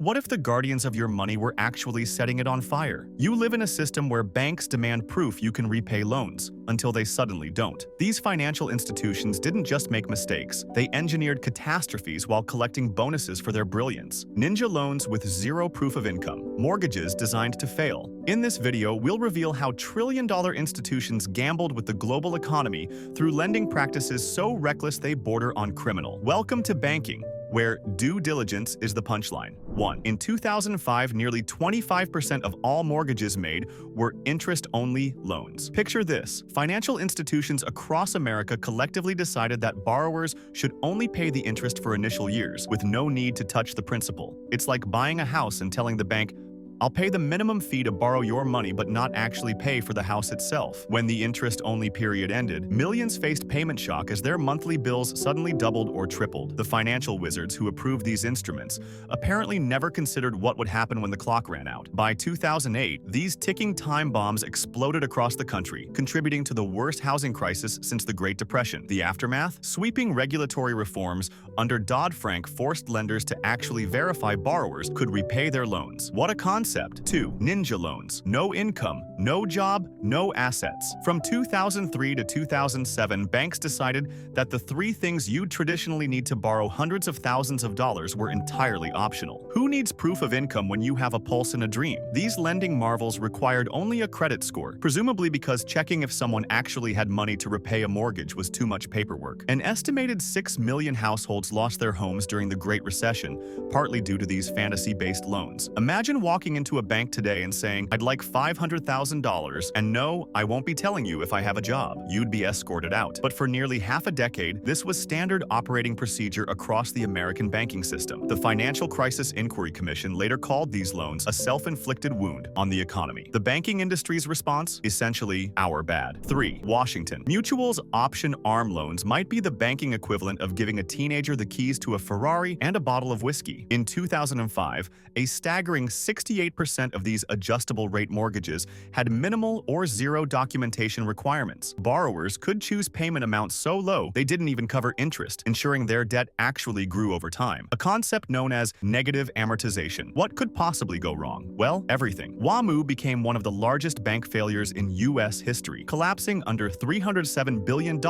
What if the guardians of your money were actually setting it on fire? You live in a system where banks demand proof you can repay loans, until they suddenly don't. These financial institutions didn't just make mistakes, they engineered catastrophes while collecting bonuses for their brilliance. Ninja loans with zero proof of income, mortgages designed to fail. In this video, we'll reveal how trillion-dollar institutions gambled with the global economy through lending practices so reckless they border on criminal. Welcome to banking, where due diligence is the punchline. 1. In 2005, nearly 25% of all mortgages made were interest-only loans. Picture this. Financial institutions across America collectively decided that borrowers should only pay the interest for initial years, with no need to touch the principal. It's like buying a house and telling the bank, "I'll pay the minimum fee to borrow your money but not actually pay for the house itself." When the interest-only period ended, millions faced payment shock as their monthly bills suddenly doubled or tripled. The financial wizards who approved these instruments apparently never considered what would happen when the clock ran out. By 2008, these ticking time bombs exploded across the country, contributing to the worst housing crisis since the Great Depression. The aftermath? Sweeping regulatory reforms under Dodd-Frank forced lenders to actually verify borrowers could repay their loans. What a concept! 2. Ninja loans. No income, no job, no assets. From 2003 to 2007, banks decided that the three things you'd traditionally need to borrow hundreds of thousands of dollars were entirely optional. Who needs proof of income when you have a pulse and a dream? These lending marvels required only a credit score, presumably because checking if someone actually had money to repay a mortgage was too much paperwork. An estimated 6 million households lost their homes during the Great Recession, partly due to these fantasy-based loans. Imagine walking into a bank today and saying, "I'd like $500,000, and no, I won't be telling you if I have a job." You'd be escorted out. But for nearly half a decade, this was standard operating procedure across the American banking system. The Financial Crisis Inquiry Commission later called these loans a self-inflicted wound on the economy. The banking industry's response? Essentially, our bad. 3. Washington. Mutual's option arm loans might be the banking equivalent of giving a teenager the keys to a Ferrari and a bottle of whiskey. In 2005, a staggering 68% of these adjustable-rate mortgages had minimal or zero documentation requirements. Borrowers could choose payment amounts so low they didn't even cover interest, ensuring their debt actually grew over time. A concept known as negative amortization. What could possibly go wrong? Well, everything. WAMU became one of the largest bank failures in U.S. history, collapsing under $307 billion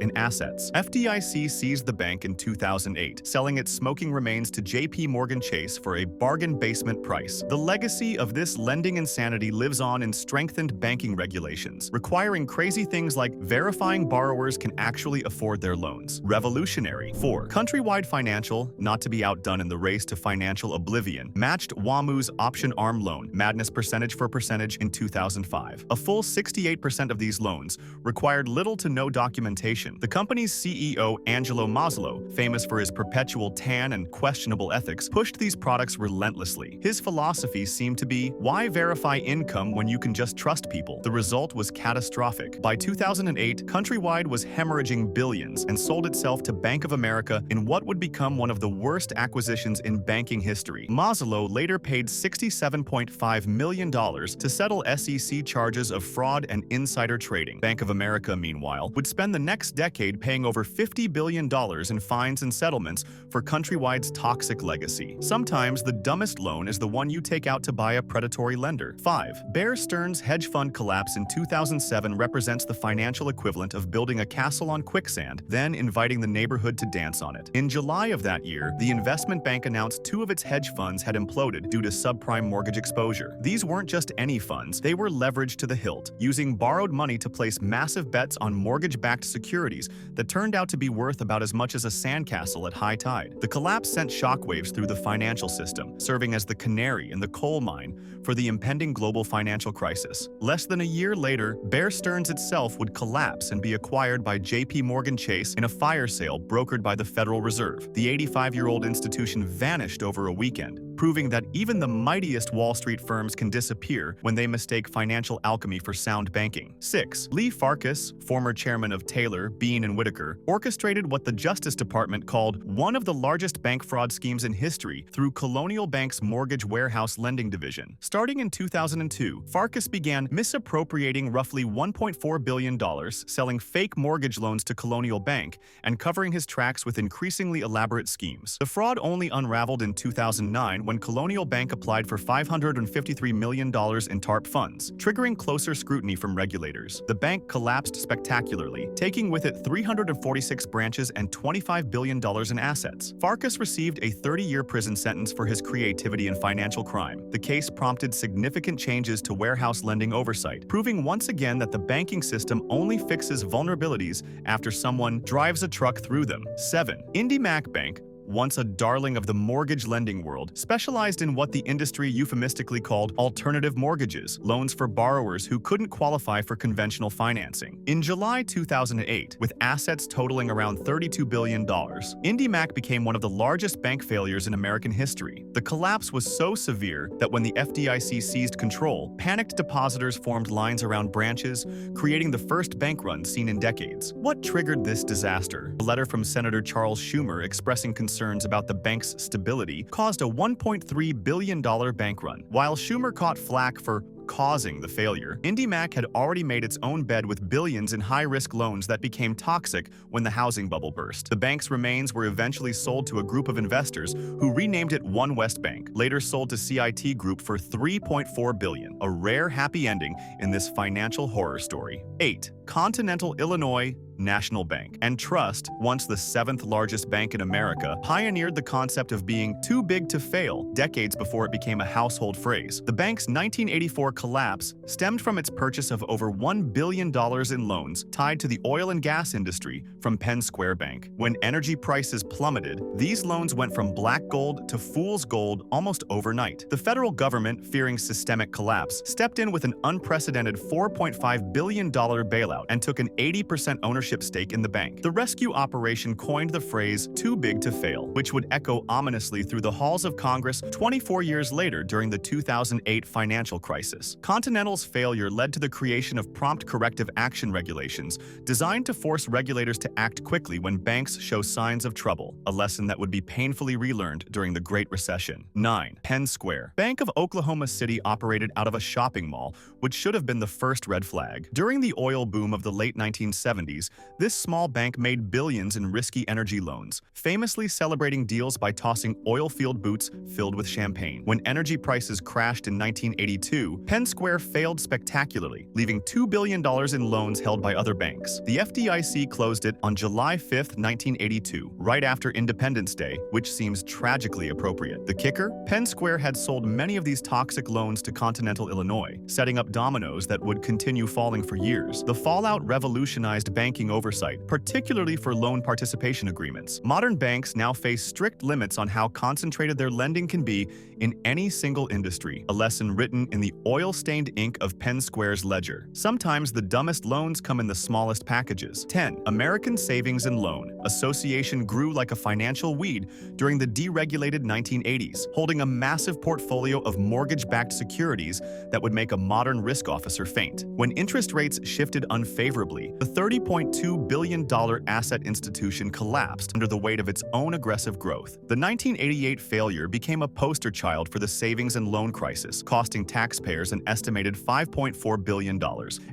in assets. FDIC seized the bank in 2008, selling its smoking remains to J.P. Morgan Chase for a bargain basement price. The legacy of this lending insanity lives on in strengthened banking regulations, requiring crazy things like verifying borrowers can actually afford their loans. Revolutionary. 4. Countrywide Financial, not to be outdone in the race to financial oblivion, matched WAMU's option arm loan, madness percentage for percentage, in 2005. A full 68% of these loans required little to no documentation. The company's CEO, Angelo Maslow, famous for his perpetual tan and questionable ethics, pushed these products relentlessly. His philosophy seemed to be, why verify income when you can just trust people? The result was catastrophic. By 2008, Countrywide was hemorrhaging billions and sold itself to Bank of America in what would become one of the worst acquisitions in banking history. Maslow later paid $67.5 million to settle SEC charges of fraud and insider trading. Bank of America, meanwhile, would spend the next decade paying over $50 billion in fines and settlements for Countrywide's toxic legacy. Sometimes the dumbest loan is the one you take out to buy a predatory lender. 5. Bear Stearns' hedge fund collapse in 2007 represents the financial equivalent of building a castle on quicksand, then inviting the neighborhood to dance on it. In July of that year, the investment bank announced 2 of its hedge funds had imploded due to subprime mortgage exposure. These weren't just any funds, they were leveraged to the hilt, using borrowed money to place massive bets on mortgage-backed securities that turned out to be worth about as much as a sandcastle at high tide. The collapse sent shockwaves through the financial system, serving as the canary in the coal mine for the impending global financial crisis. Less than a year later, Bear Stearns itself would collapse and be acquired by J.P. Morgan Chase in a fire sale brokered by the Federal Reserve. The 85-year-old institution vanished over a weekend, proving that even the mightiest Wall Street firms can disappear when they mistake financial alchemy for sound banking. 6. Lee Farkas, former chairman of Taylor, Bean and Whitaker, orchestrated what the Justice Department called one of the largest bank fraud schemes in history through Colonial Bank's mortgage warehouse lending division. Starting in 2002, Farkas began misappropriating roughly $1.4 billion, selling fake mortgage loans to Colonial Bank, and covering his tracks with increasingly elaborate schemes. The fraud only unraveled in 2009 when Colonial Bank applied for $553 million in TARP funds, triggering closer scrutiny from regulators. The bank collapsed spectacularly, taking with it 346 branches and $25 billion in assets. Farkas received a 30-year prison sentence for his creativity in financial crime. The case prompted significant changes to warehouse lending oversight, proving once again that the banking system only fixes vulnerabilities after someone drives a truck through them. 7. IndyMac Bank, once a darling of the mortgage lending world, specialized in what the industry euphemistically called alternative mortgages, loans for borrowers who couldn't qualify for conventional financing. In July 2008, with assets totaling around $32 billion, IndyMac became one of the largest bank failures in American history. The collapse was so severe that when the FDIC seized control, panicked depositors formed lines around branches, creating the first bank run seen in decades. What triggered this disaster? A letter from Senator Charles Schumer expressing concerns about the bank's stability caused a $1.3 billion bank run. While Schumer caught flack for causing the failure, IndyMac had already made its own bed with billions in high-risk loans that became toxic when the housing bubble burst. The bank's remains were eventually sold to a group of investors who renamed it One West Bank, later sold to CIT Group for $3.4 billion, a rare happy ending in this financial horror story. 8. Continental Illinois National Bank and Trust, once the 7th largest bank in America, pioneered the concept of being too big to fail decades before it became a household phrase. The bank's 1984 collapse stemmed from its purchase of over $1 billion in loans tied to the oil and gas industry from Penn Square Bank. When energy prices plummeted, these loans went from black gold to fool's gold almost overnight. The federal government, fearing systemic collapse, stepped in with an unprecedented $4.5 billion bailout and took an 80% ownership stake in the bank. The rescue operation coined the phrase "too big to fail," which would echo ominously through the halls of Congress 24 years later during the 2008 financial crisis. Continental's failure led to the creation of prompt corrective action regulations designed to force regulators to act quickly when banks show signs of trouble, a lesson that would be painfully relearned during the Great Recession. 9. Penn Square Bank of Oklahoma City operated out of a shopping mall, which should have been the first red flag. During the oil boom of the late 1970s, this small bank made billions in risky energy loans, famously celebrating deals by tossing oil-field boots filled with champagne. When energy prices crashed in 1982, Penn Square failed spectacularly, leaving $2 billion in loans held by other banks. The FDIC closed it on July 5, 1982, right after Independence Day, which seems tragically appropriate. The kicker? Penn Square had sold many of these toxic loans to Continental Illinois, setting up dominoes that would continue falling for years. The fallout revolutionized banking oversight, particularly for loan participation agreements. Modern banks now face strict limits on how concentrated their lending can be in any single industry, a lesson written in the oil-stained ink of Penn Square's ledger. Sometimes the dumbest loans come in the smallest packages. 10. American Savings and Loan Association grew like a financial weed during the deregulated 1980s, holding a massive portfolio of mortgage-backed securities that would make a modern risk officer faint. When interest rates shifted unfavorably, the $30.2 billion asset institution collapsed under the weight of its own aggressive growth. The 1988 failure became a poster child for the savings and loan crisis, costing taxpayers an estimated $5.4 billion.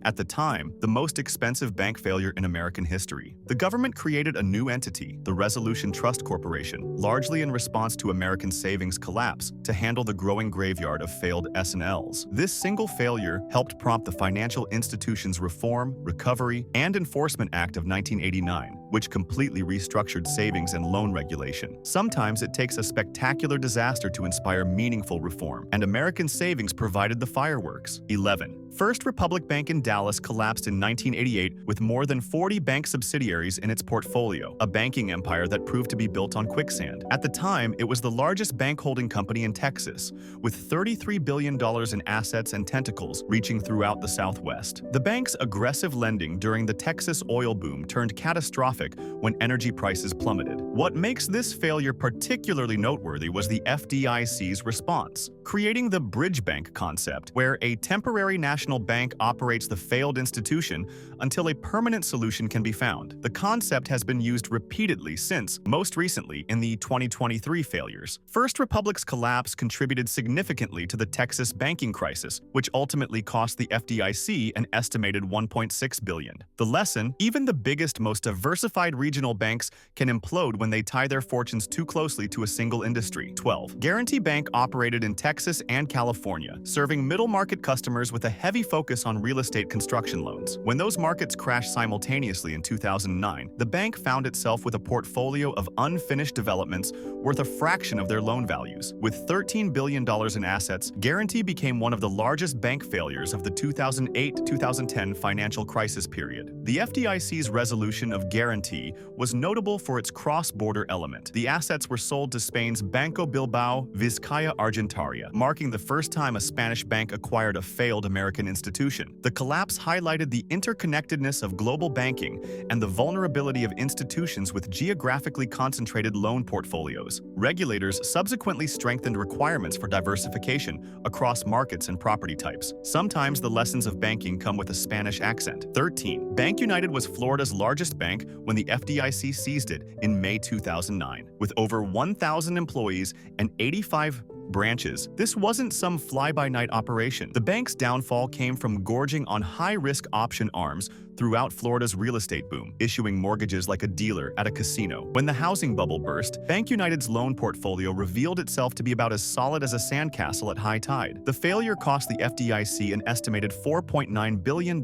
At the time, the most expensive bank failure in American history. The government created a new entity, the Resolution Trust Corporation, largely in response to American savings collapse, to handle the growing graveyard of failed S&Ls. This single failure helped prompt the Financial Institutions Reform, Recovery, and Enforcement Act of 1989, which completely restructured savings and loan regulation. Sometimes it takes a spectacular disaster to inspire meaningful reform, and American Savings provided the fireworks. 11. First Republic Bank in Dallas collapsed in 1988 with more than 40 bank subsidiaries in its portfolio, a banking empire that proved to be built on quicksand. At the time, it was the largest bank holding company in Texas, with $33 billion in assets and tentacles reaching throughout the Southwest. The bank's aggressive lending during the Texas oil boom turned catastrophic when energy prices plummeted. What makes this failure particularly noteworthy was the FDIC's response, creating the bridge bank concept, where a temporary national traditional bank operates the failed institution until a permanent solution can be found. The concept has been used repeatedly since, most recently in the 2023 failures. First Republic's collapse contributed significantly to the Texas banking crisis, which ultimately cost the FDIC an estimated $1.6 billion. The lesson: even the biggest, most diversified regional banks can implode when they tie their fortunes too closely to a single industry. 12. Guarantee Bank operated in Texas and California, serving middle-market customers with a heavy focus on real estate construction loans. When those markets crashed simultaneously in 2009, the bank found itself with a portfolio of unfinished developments worth a fraction of their loan values. With $13 billion in assets, Guarantee became one of the largest bank failures of the 2008-2010 financial crisis period. The FDIC's resolution of Guarantee was notable for its cross-border element. The assets were sold to Spain's Banco Bilbao Vizcaya Argentaria, marking the first time a Spanish bank acquired a failed American institution. The collapse highlighted the interconnectedness of global banking and the vulnerability of institutions with geographically concentrated loan portfolios. Regulators subsequently strengthened requirements for diversification across markets and property types. Sometimes the lessons of banking come with a Spanish accent. 13. Bank United was Florida's largest bank when the FDIC seized it in May 2009. With over 1,000 employees and 85 branches, this wasn't some fly-by-night operation. The bank's downfall came from gorging on high-risk option arms throughout Florida's real estate boom, issuing mortgages like a dealer at a casino. When the housing bubble burst, Bank United's loan portfolio revealed itself to be about as solid as a sandcastle at high tide. The failure cost the FDIC an estimated $4.9 billion,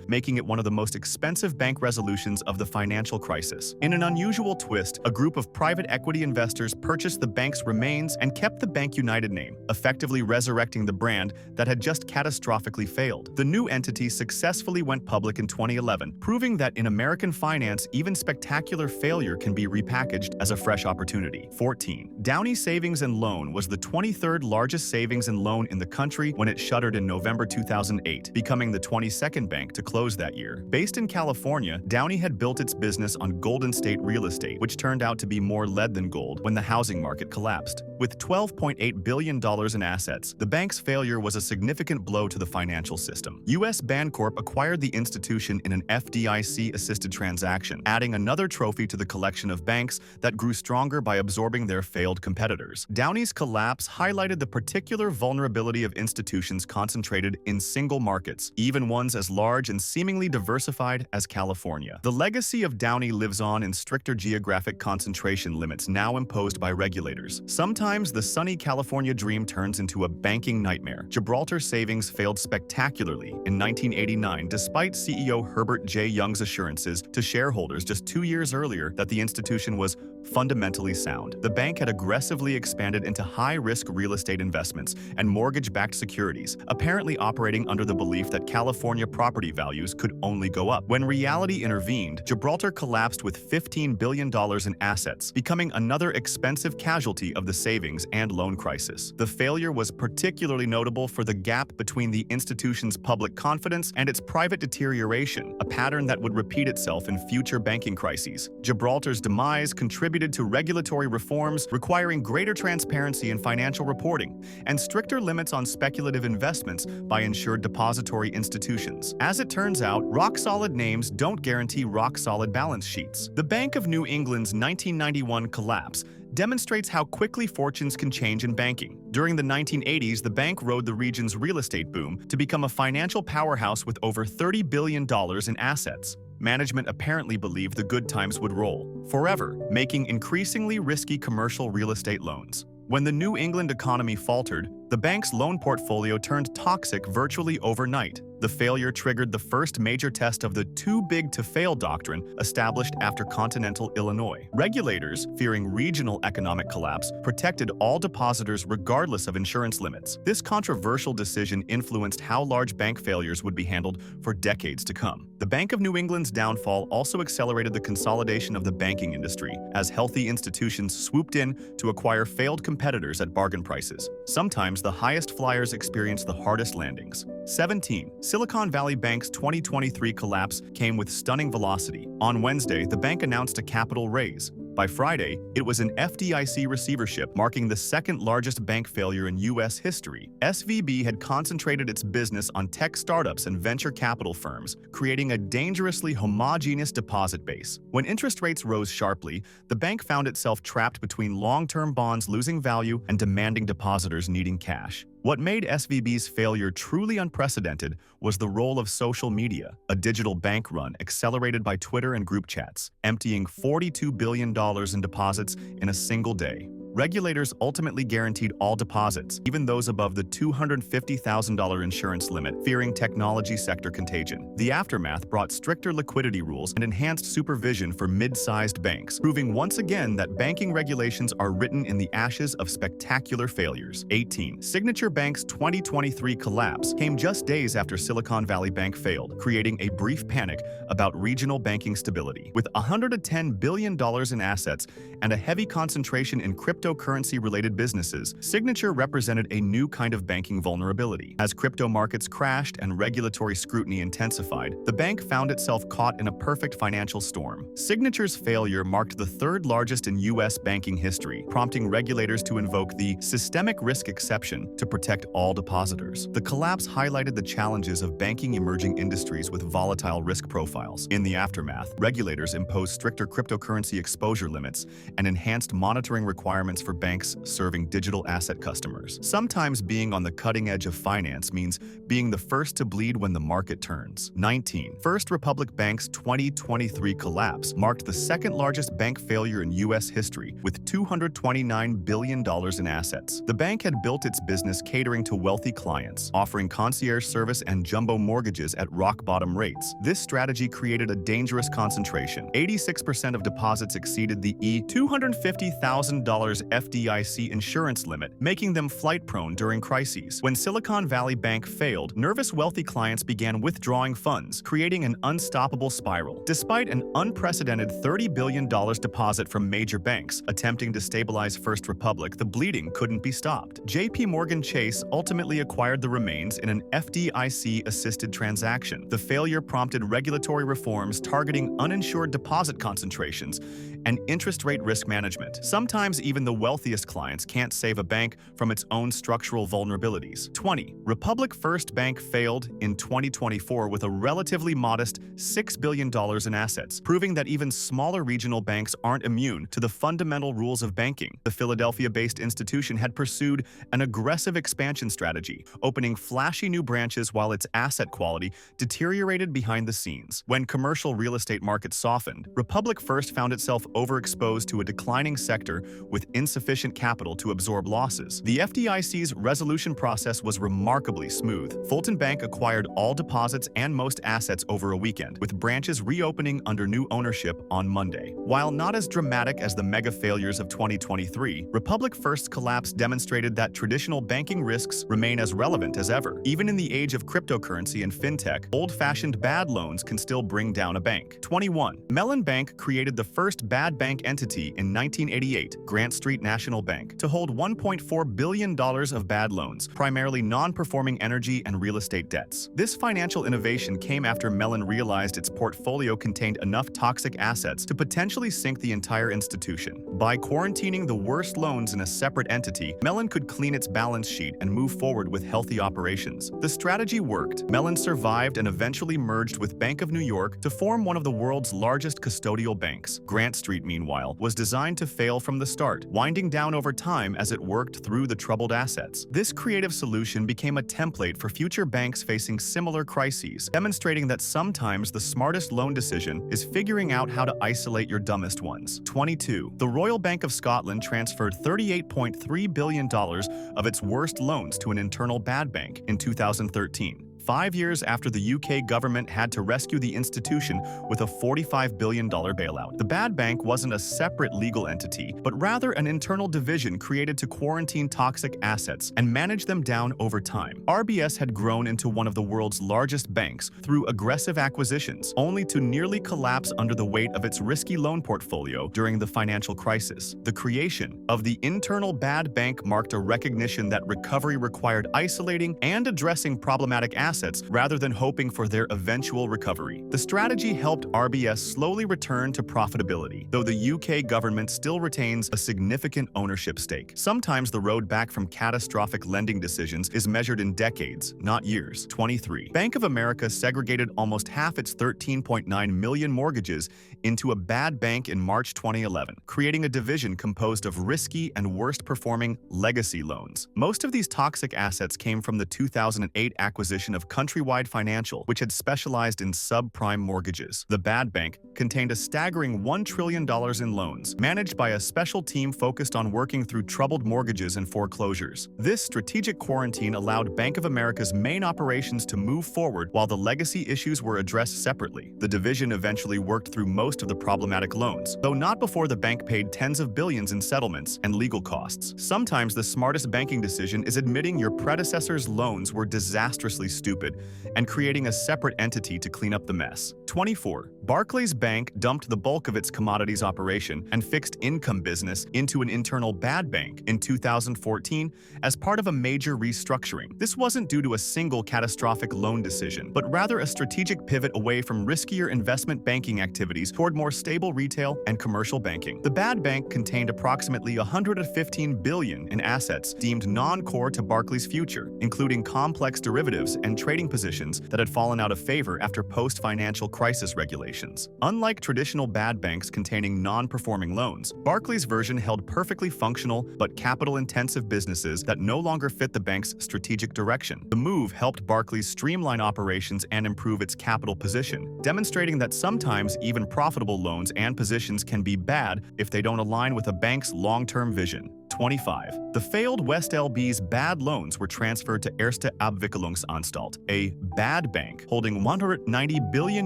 making it one of the most expensive bank resolutions of the financial crisis. In an unusual twist, a group of private equity investors purchased the bank's remains and kept the Bank United name, effectively resurrecting the brand that had just catastrophically failed. The new entity successfully went public in 2011, proving that in American finance, even spectacular failure can be repackaged as a fresh opportunity. 14. Downey Savings and Loan was the 23rd largest savings and loan in the country when it shuttered in November 2008, becoming the 22nd bank to close that year. Based in California, Downey had built its business on Golden State real estate, which turned out to be more lead than gold when the housing market collapsed. With $12.8 billion in assets, the bank's failure was a significant blow to the financial system. U.S. Bancorp acquired the institution in an FDIC-assisted transaction, adding another trophy to the collection of banks that grew stronger by absorbing their failed competitors. Downey's collapse highlighted the particular vulnerability of institutions concentrated in single markets, even ones as large and seemingly diversified as California. The legacy of Downey lives on in stricter geographic concentration limits now imposed by regulators. Sometimes the sunny California dream turns into a banking nightmare. Gibraltar Savings failed spectacularly in 1989 despite CEO Herbert J. Young's assurances to shareholders just 2 years earlier that the institution was fundamentally sound. The bank had aggressively expanded into high-risk real estate investments and mortgage-backed securities, apparently operating under the belief that California property values could only go up. When reality intervened, Gibraltar collapsed with $15 billion in assets, becoming another expensive casualty of the savings and loan crisis. The failure was particularly notable for the gap between the institution's public confidence and its private deterioration, a pattern that would repeat itself in future banking crises. Gibraltar's demise contributed to regulatory reforms requiring greater transparency in financial reporting and stricter limits on speculative investments by insured depository institutions. As it turns out, rock-solid names don't guarantee rock-solid balance sheets. The Bank of New England's 1991 collapse demonstrates how quickly fortunes can change in banking. During the 1980s, the bank rode the region's real estate boom to become a financial powerhouse with over $30 billion in assets. Management apparently believed the good times would roll forever, making increasingly risky commercial real estate loans. When the New England economy faltered, the bank's loan portfolio turned toxic virtually overnight. The failure triggered the first major test of the too-big-to-fail doctrine established after continental Illinois. Regulators, fearing regional economic collapse, protected all depositors regardless of insurance limits. This controversial decision influenced how large bank failures would be handled for decades to come. The Bank of New England's downfall also accelerated the consolidation of the banking industry, as healthy institutions swooped in to acquire failed competitors at bargain prices. Sometimes the highest flyers experience the hardest landings. 17. Silicon Valley Bank's 2023 collapse came with stunning velocity. On Wednesday, the bank announced a capital raise, By Friday, it was an FDIC receivership, marking the second-largest bank failure in U.S. history. SVB had concentrated its business on tech startups and venture capital firms, creating a dangerously homogeneous deposit base. When interest rates rose sharply, the bank found itself trapped between long-term bonds losing value and demanding depositors needing cash. What made SVB's failure truly unprecedented was the role of social media, a digital bank run accelerated by Twitter and group chats, emptying $42 billion in deposits in a single day. Regulators ultimately guaranteed all deposits, even those above the $250,000 insurance limit, fearing technology sector contagion. The aftermath brought stricter liquidity rules and enhanced supervision for mid-sized banks, proving once again that banking regulations are written in the ashes of spectacular failures. 18. Signature Bank's 2023 collapse came just days after Silicon Valley Bank failed, creating a brief panic about regional banking stability. With $110 billion in assets and a heavy concentration in cryptocurrency-related businesses, Signature represented a new kind of banking vulnerability. As crypto markets crashed and regulatory scrutiny intensified, the bank found itself caught in a perfect financial storm. Signature's failure marked the third largest in U.S. banking history, prompting regulators to invoke the systemic risk exception to protect all depositors. The collapse highlighted the challenges of banking emerging industries with volatile risk profiles. In the aftermath, regulators imposed stricter cryptocurrency exposure limits and enhanced monitoring requirements for banks serving digital asset customers. Sometimes being on the cutting edge of finance means being the first to bleed when the market turns. 19. First Republic Bank's 2023 collapse marked the second-largest bank failure in U.S. history, with $229 billion in assets. The bank had built its business catering to wealthy clients, offering concierge service and jumbo mortgages at rock-bottom rates. This strategy created a dangerous concentration. 86% of deposits exceeded the $250,000 FDIC insurance limit, making them flight-prone during crises. When Silicon Valley Bank failed, nervous wealthy clients began withdrawing funds, creating an unstoppable spiral. Despite an unprecedented $30 billion deposit from major banks attempting to stabilize First Republic, the bleeding couldn't be stopped. JP Morgan Chase ultimately acquired the remains in an FDIC-assisted transaction. The failure prompted regulatory reforms targeting uninsured deposit concentrations and interest rate risk management. Sometimes even the wealthiest clients can't save a bank from its own structural vulnerabilities. 20. Republic First Bank failed in 2024 with a relatively modest $6 billion in assets, proving that even smaller regional banks aren't immune to the fundamental rules of banking. The Philadelphia-based institution had pursued an aggressive expansion strategy, opening flashy new branches while its asset quality deteriorated behind the scenes. When commercial real estate markets softened, Republic First found itself overexposed to a declining sector with insufficient capital to absorb losses. The FDIC's resolution process was remarkably smooth. Fulton Bank acquired all deposits and most assets over a weekend, with branches reopening under new ownership on Monday. While not as dramatic as the mega failures of 2023, Republic First's collapse demonstrated that traditional banking risks remain as relevant as ever. Even in the age of cryptocurrency and fintech, old-fashioned bad loans can still bring down a bank. 21. Mellon Bank created the first bad bank entity in 1988, Grant Street National Bank, to hold $1.4 billion of bad loans, primarily non-performing energy and real estate debts. This financial innovation came after Mellon realized its portfolio contained enough toxic assets to potentially sink the entire institution. By quarantining the worst loans in a separate entity, Mellon could clean its balance sheet and move forward with healthy operations. The strategy worked. Mellon survived and eventually merged with Bank of New York to form one of the world's largest custodial banks. Grant Street, meanwhile, was designed to fail from the start, winding down over time as it worked through the troubled assets. This creative solution became a template for future banks facing similar crises, demonstrating that sometimes the smartest loan decision is figuring out how to isolate your dumbest ones. 22. The Royal Bank of Scotland transferred $38.3 billion of its worst loans to an internal bad bank in 2013. 5 years after the UK government had to rescue the institution with a $45 billion bailout. The bad bank wasn't a separate legal entity, but rather an internal division created to quarantine toxic assets and manage them down over time. RBS had grown into one of the world's largest banks through aggressive acquisitions, only to nearly collapse under the weight of its risky loan portfolio during the financial crisis. The creation of the internal bad bank marked a recognition that recovery required isolating and addressing problematic assets assets rather than hoping for their eventual recovery. The strategy helped RBS slowly return to profitability, though the UK government still retains a significant ownership stake. Sometimes the road back from catastrophic lending decisions is measured in decades, not years. 23. Bank of America segregated almost half its 13.9 million mortgages into a bad bank in March 2011, creating a division composed of risky and worst-performing legacy loans. Most of these toxic assets came from the 2008 acquisition of Countrywide Financial, which had specialized in subprime mortgages. The bad bank contained a staggering $1 trillion in loans, managed by a special team focused on working through troubled mortgages and foreclosures. This strategic quarantine allowed Bank of America's main operations to move forward while the legacy issues were addressed separately. The division eventually worked through most of the problematic loans, though not before the bank paid tens of billions in settlements and legal costs. Sometimes the smartest banking decision is admitting your predecessor's loans were disastrously stupid and creating a separate entity to clean up the mess. 24. Barclays Bank dumped the bulk of its commodities operation and fixed income business into an internal bad bank in 2014 as part of a major restructuring. This wasn't due to a single catastrophic loan decision, but rather a strategic pivot away from riskier investment banking activities toward more stable retail and commercial banking. The bad bank contained approximately $115 billion in assets deemed non-core to Barclays' future, including complex derivatives and trading positions that had fallen out of favor after post-financial crisis regulations. Unlike traditional bad banks containing non-performing loans, Barclays' version held perfectly functional but capital-intensive businesses that no longer fit the bank's strategic direction. The move helped Barclays streamline operations and improve its capital position, demonstrating that sometimes even profitable loans and positions can be bad if they don't align with a bank's long-term vision. 25. The failed West LB's bad loans were transferred to Erste Abwicklungsanstalt, a bad bank holding 190 billion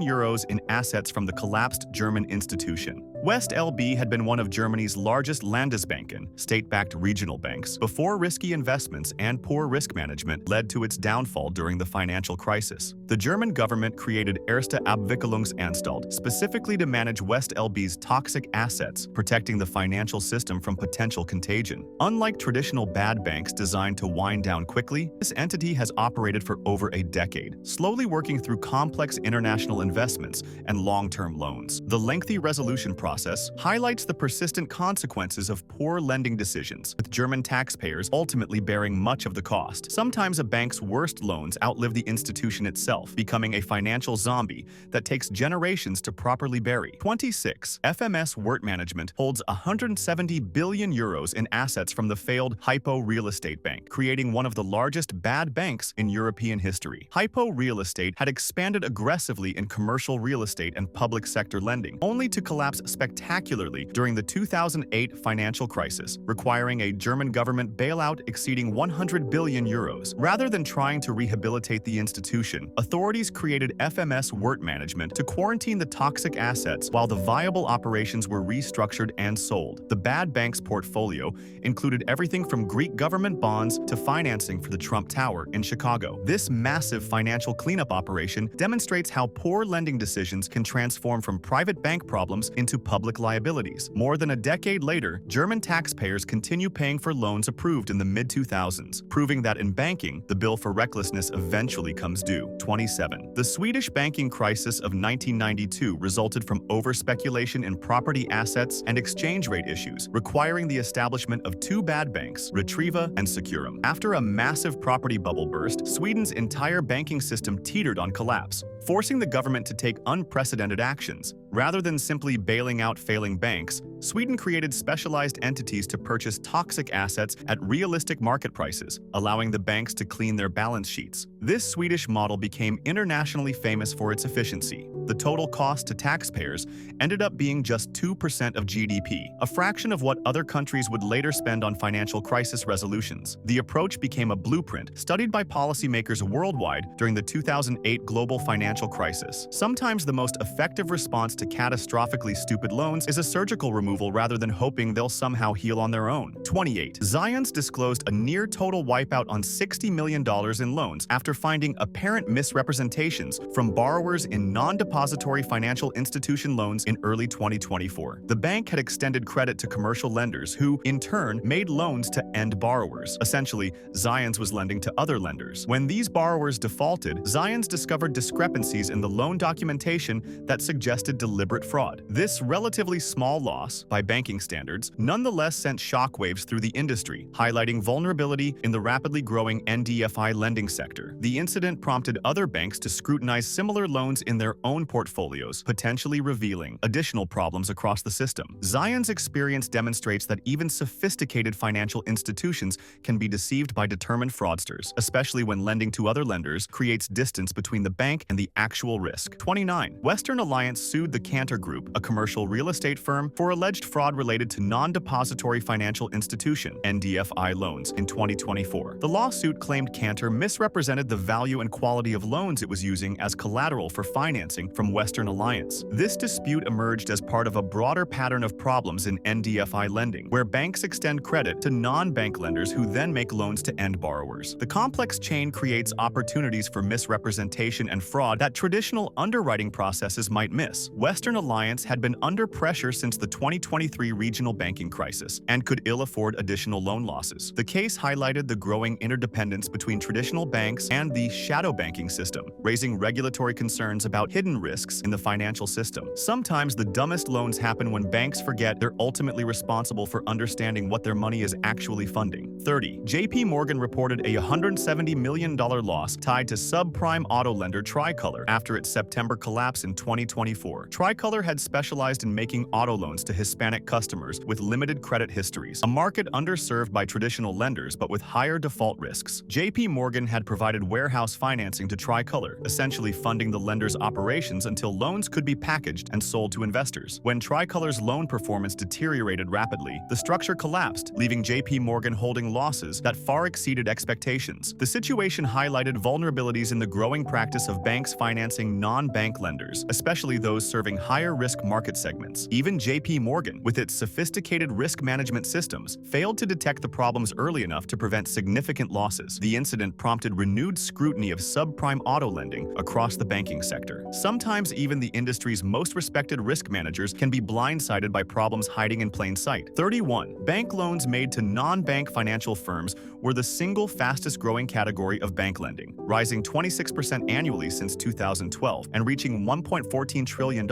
euros in assets from the collapsed German institution. West LB had been one of Germany's largest Landesbanken, state-backed regional banks, before risky investments and poor risk management led to its downfall during the financial crisis. The German government created Erste Abwicklungsanstalt specifically to manage West LB's toxic assets, protecting the financial system from potential contagion. Unlike traditional bad banks designed to wind down quickly, this entity has operated for over a decade, slowly working through complex international investments and long-term loans. The lengthy resolution process highlights the persistent consequences of poor lending decisions, with German taxpayers ultimately bearing much of the cost. Sometimes a bank's worst loans outlive the institution itself, becoming a financial zombie that takes generations to properly bury. 26. FMS Wirt Management holds 170 billion euros in assets from the failed Hypo Real Estate Bank, creating one of the largest bad banks in European history. Hypo Real Estate had expanded aggressively in commercial real estate and public sector lending, only to collapse spectacularly during the 2008 financial crisis, requiring a German government bailout exceeding 100 billion euros. Rather than trying to rehabilitate the institution, authorities created FMS Wirt Management to quarantine the toxic assets while the viable operations were restructured and sold. The bad bank's portfolio included everything from Greek government bonds to financing for the Trump Tower in Chicago. This massive financial cleanup operation demonstrates how poor lending decisions can transform from private bank problems into public liabilities. More than a decade later, German taxpayers continue paying for loans approved in the mid-2000s, proving that in banking, the bill for recklessness eventually comes due. 27. The Swedish banking crisis of 1992 resulted from over-speculation in property assets and exchange rate issues, requiring the establishment of two bad banks, Retriva and Securum. After a massive property bubble burst, Sweden's entire banking system teetered on collapse, forcing the government to take unprecedented actions. Rather than simply bailing out failing banks, Sweden created specialized entities to purchase toxic assets at realistic market prices, allowing the banks to clean their balance sheets. This Swedish model became internationally famous for its efficiency. The total cost to taxpayers ended up being just 2% of GDP, a fraction of what other countries would later spend on financial crisis resolutions. The approach became a blueprint studied by policymakers worldwide during the 2008 global financial crisis. Sometimes the most effective response to catastrophically stupid loans is a surgical removal rather than hoping they'll somehow heal on their own. 28. Zions disclosed a near-total wipeout on $60 million in loans after finding apparent misrepresentations from borrowers in non-deposit non-depository financial institution loans in early 2024. The bank had extended credit to commercial lenders who, in turn, made loans to end borrowers. Essentially, Zions was lending to other lenders. When these borrowers defaulted, Zions discovered discrepancies in the loan documentation that suggested deliberate fraud. This relatively small loss, by banking standards, nonetheless sent shockwaves through the industry, highlighting vulnerability in the rapidly growing NDFI lending sector. The incident prompted other banks to scrutinize similar loans in their own portfolios, potentially revealing additional problems across the system. Zion's experience demonstrates that even sophisticated financial institutions can be deceived by determined fraudsters, especially when lending to other lenders creates distance between the bank and the actual risk. 29. Western Alliance sued the Cantor Group, a commercial real estate firm, for alleged fraud related to non-depository financial institution (NDFI) loans in 2024. The lawsuit claimed Cantor misrepresented the value and quality of loans it was using as collateral for financing from Western Alliance. This dispute emerged as part of a broader pattern of problems in NDFI lending, where banks extend credit to non-bank lenders who then make loans to end borrowers. The complex chain creates opportunities for misrepresentation and fraud that traditional underwriting processes might miss. Western Alliance had been under pressure since the 2023 regional banking crisis and could ill afford additional loan losses. The case highlighted the growing interdependence between traditional banks and the shadow banking system, raising regulatory concerns about hidden risks in the financial system. Sometimes the dumbest loans happen when banks forget they're ultimately responsible for understanding what their money is actually funding. 30. JP Morgan reported a $170 million loss tied to subprime auto lender Tricolor after its September collapse in 2024. Tricolor had specialized in making auto loans to Hispanic customers with limited credit histories, a market underserved by traditional lenders but with higher default risks. JP Morgan had provided warehouse financing to Tricolor, essentially funding the lender's operations until loans could be packaged and sold to investors. When Tricolor's loan performance deteriorated rapidly, the structure collapsed, leaving JP Morgan holding losses that far exceeded expectations. The situation highlighted vulnerabilities in the growing practice of banks financing non-bank lenders, especially those serving higher-risk market segments. Even JP Morgan, with its sophisticated risk management systems, failed to detect the problems early enough to prevent significant losses. The incident prompted renewed scrutiny of subprime auto lending across the banking sector. Sometimes even the industry's most respected risk managers can be blindsided by problems hiding in plain sight. 31. Bank loans made to non-bank financial firms were the single fastest-growing category of bank lending, rising 26% annually since 2012 and reaching $1.14 trillion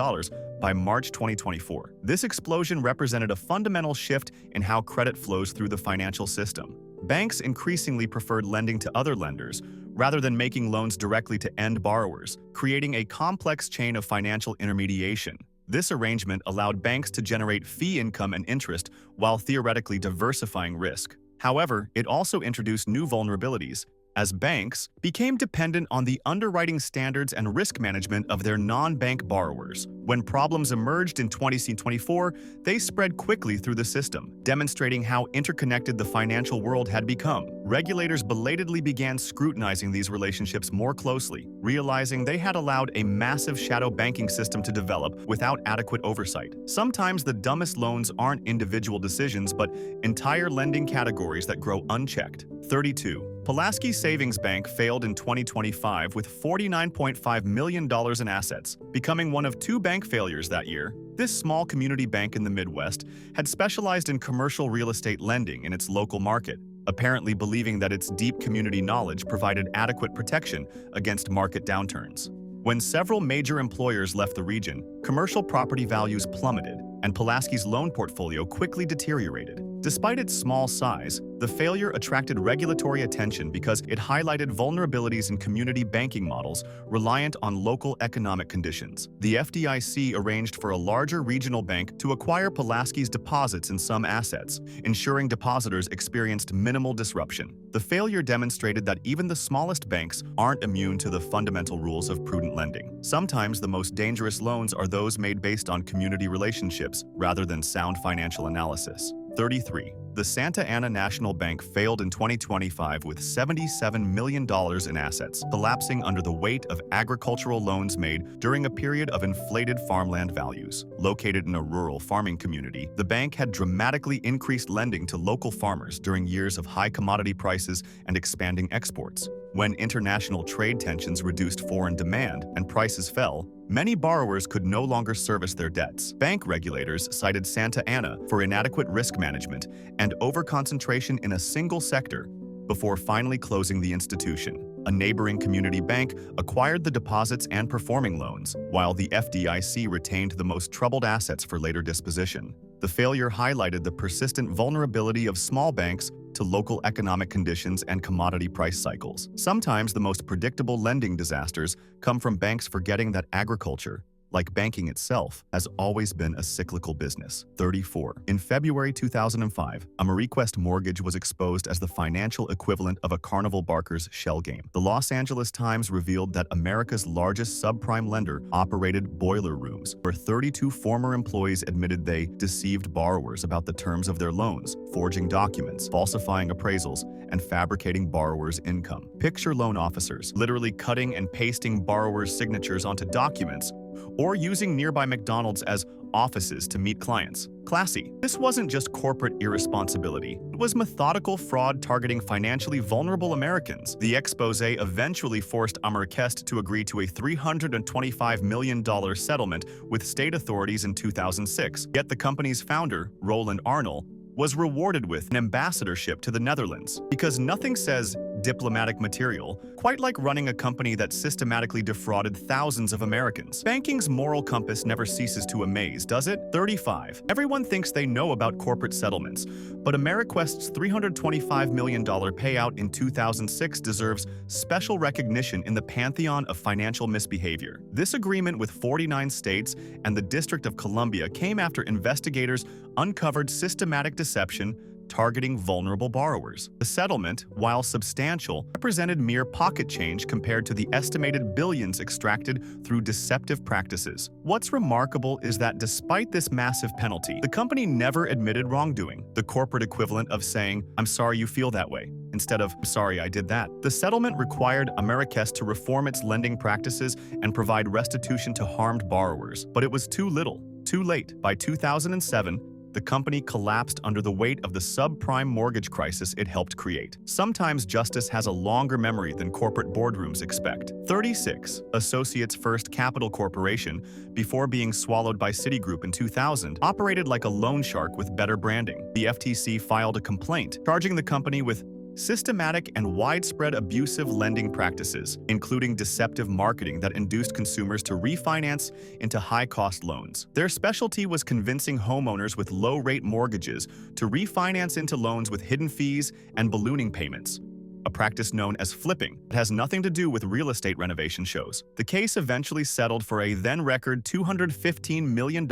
by March 2024. This explosion represented a fundamental shift in how credit flows through the financial system. Banks increasingly preferred lending to other lenders rather than making loans directly to end borrowers, creating a complex chain of financial intermediation. This arrangement allowed banks to generate fee income and interest while theoretically diversifying risk. However, it also introduced new vulnerabilities, as banks became dependent on the underwriting standards and risk management of their non-bank borrowers. When problems emerged in 2024, they spread quickly through the system, demonstrating how interconnected the financial world had become. Regulators belatedly began scrutinizing these relationships more closely, realizing they had allowed a massive shadow banking system to develop without adequate oversight. Sometimes the dumbest loans aren't individual decisions, but entire lending categories that grow unchecked. 32. Pulaski Savings Bank failed in 2025 with $49.5 million in assets, becoming one of two bank failures that year. This small community bank in the Midwest had specialized in commercial real estate lending in its local market, apparently believing that its deep community knowledge provided adequate protection against market downturns. When several major employers left the region, commercial property values plummeted, and Pulaski's loan portfolio quickly deteriorated. Despite its small size, the failure attracted regulatory attention because it highlighted vulnerabilities in community banking models reliant on local economic conditions. The FDIC arranged for a larger regional bank to acquire Pulaski's deposits in some assets, ensuring depositors experienced minimal disruption. The failure demonstrated that even the smallest banks aren't immune to the fundamental rules of prudent lending. Sometimes the most dangerous loans are those made based on community relationships rather than sound financial analysis. 33. The Santa Ana National Bank failed in 2025 with $77 million in assets, collapsing under the weight of agricultural loans made during a period of inflated farmland values. Located in a rural farming community, the bank had dramatically increased lending to local farmers during years of high commodity prices and expanding exports. When international trade tensions reduced foreign demand and prices fell, Many borrowers could no longer service their debts. Bank regulators cited Santa Ana for inadequate risk management and overconcentration in a single sector before finally closing the institution. A neighboring community bank acquired the deposits and performing loans, while the FDIC retained the most troubled assets for later disposition. The failure highlighted the persistent vulnerability of small banks to local economic conditions and commodity price cycles. Sometimes the most predictable lending disasters come from banks forgetting that agriculture, like banking itself, has always been a cyclical business. 34. In February 2005, a MarieQuest mortgage was exposed as the financial equivalent of a Carnival Barker's shell game. The Los Angeles Times revealed that America's largest subprime lender operated boiler rooms, where 32 former employees admitted they deceived borrowers about the terms of their loans, forging documents, falsifying appraisals, and fabricating borrowers' income. Picture loan officers literally cutting and pasting borrowers' signatures onto documents, or using nearby McDonald's as offices to meet clients. Classy. This wasn't just corporate irresponsibility. It was methodical fraud targeting financially vulnerable Americans. The expose eventually forced MarieQuest to agree to a $325 million settlement with state authorities in 2006. Yet the company's founder, Roland Arnold, was rewarded with an ambassadorship to the Netherlands. Because nothing says diplomatic material quite like running a company that systematically defrauded thousands of Americans. Banking's moral compass never ceases to amaze, does it? 35. Everyone thinks they know about corporate settlements, but MarieQuest's $325 million payout in 2006 deserves special recognition in the pantheon of financial misbehavior. This agreement with 49 states and the District of Columbia came after investigators uncovered systematic deception targeting vulnerable borrowers. The settlement, while substantial, represented mere pocket change compared to the estimated billions extracted through deceptive practices. What's remarkable is that despite this massive penalty, the company never admitted wrongdoing, the corporate equivalent of saying, "I'm sorry you feel that way," instead of, "Sorry I did that." The settlement required MarieQuest to reform its lending practices and provide restitution to harmed borrowers. But it was too little, too late. By 2007, the company collapsed under the weight of the subprime mortgage crisis it helped create. Sometimes justice has a longer memory than corporate boardrooms expect. 36. Associates First Capital Corporation, before being swallowed by Citigroup in 2000, operated like a loan shark with better branding. The FTC filed a complaint, charging the company with systematic and widespread abusive lending practices, including deceptive marketing that induced consumers to refinance into high-cost loans. Their specialty was convincing homeowners with low-rate mortgages to refinance into loans with hidden fees and ballooning payments, a practice known as flipping. It has nothing to do with real estate renovation shows. The case eventually settled for a then-record $215 million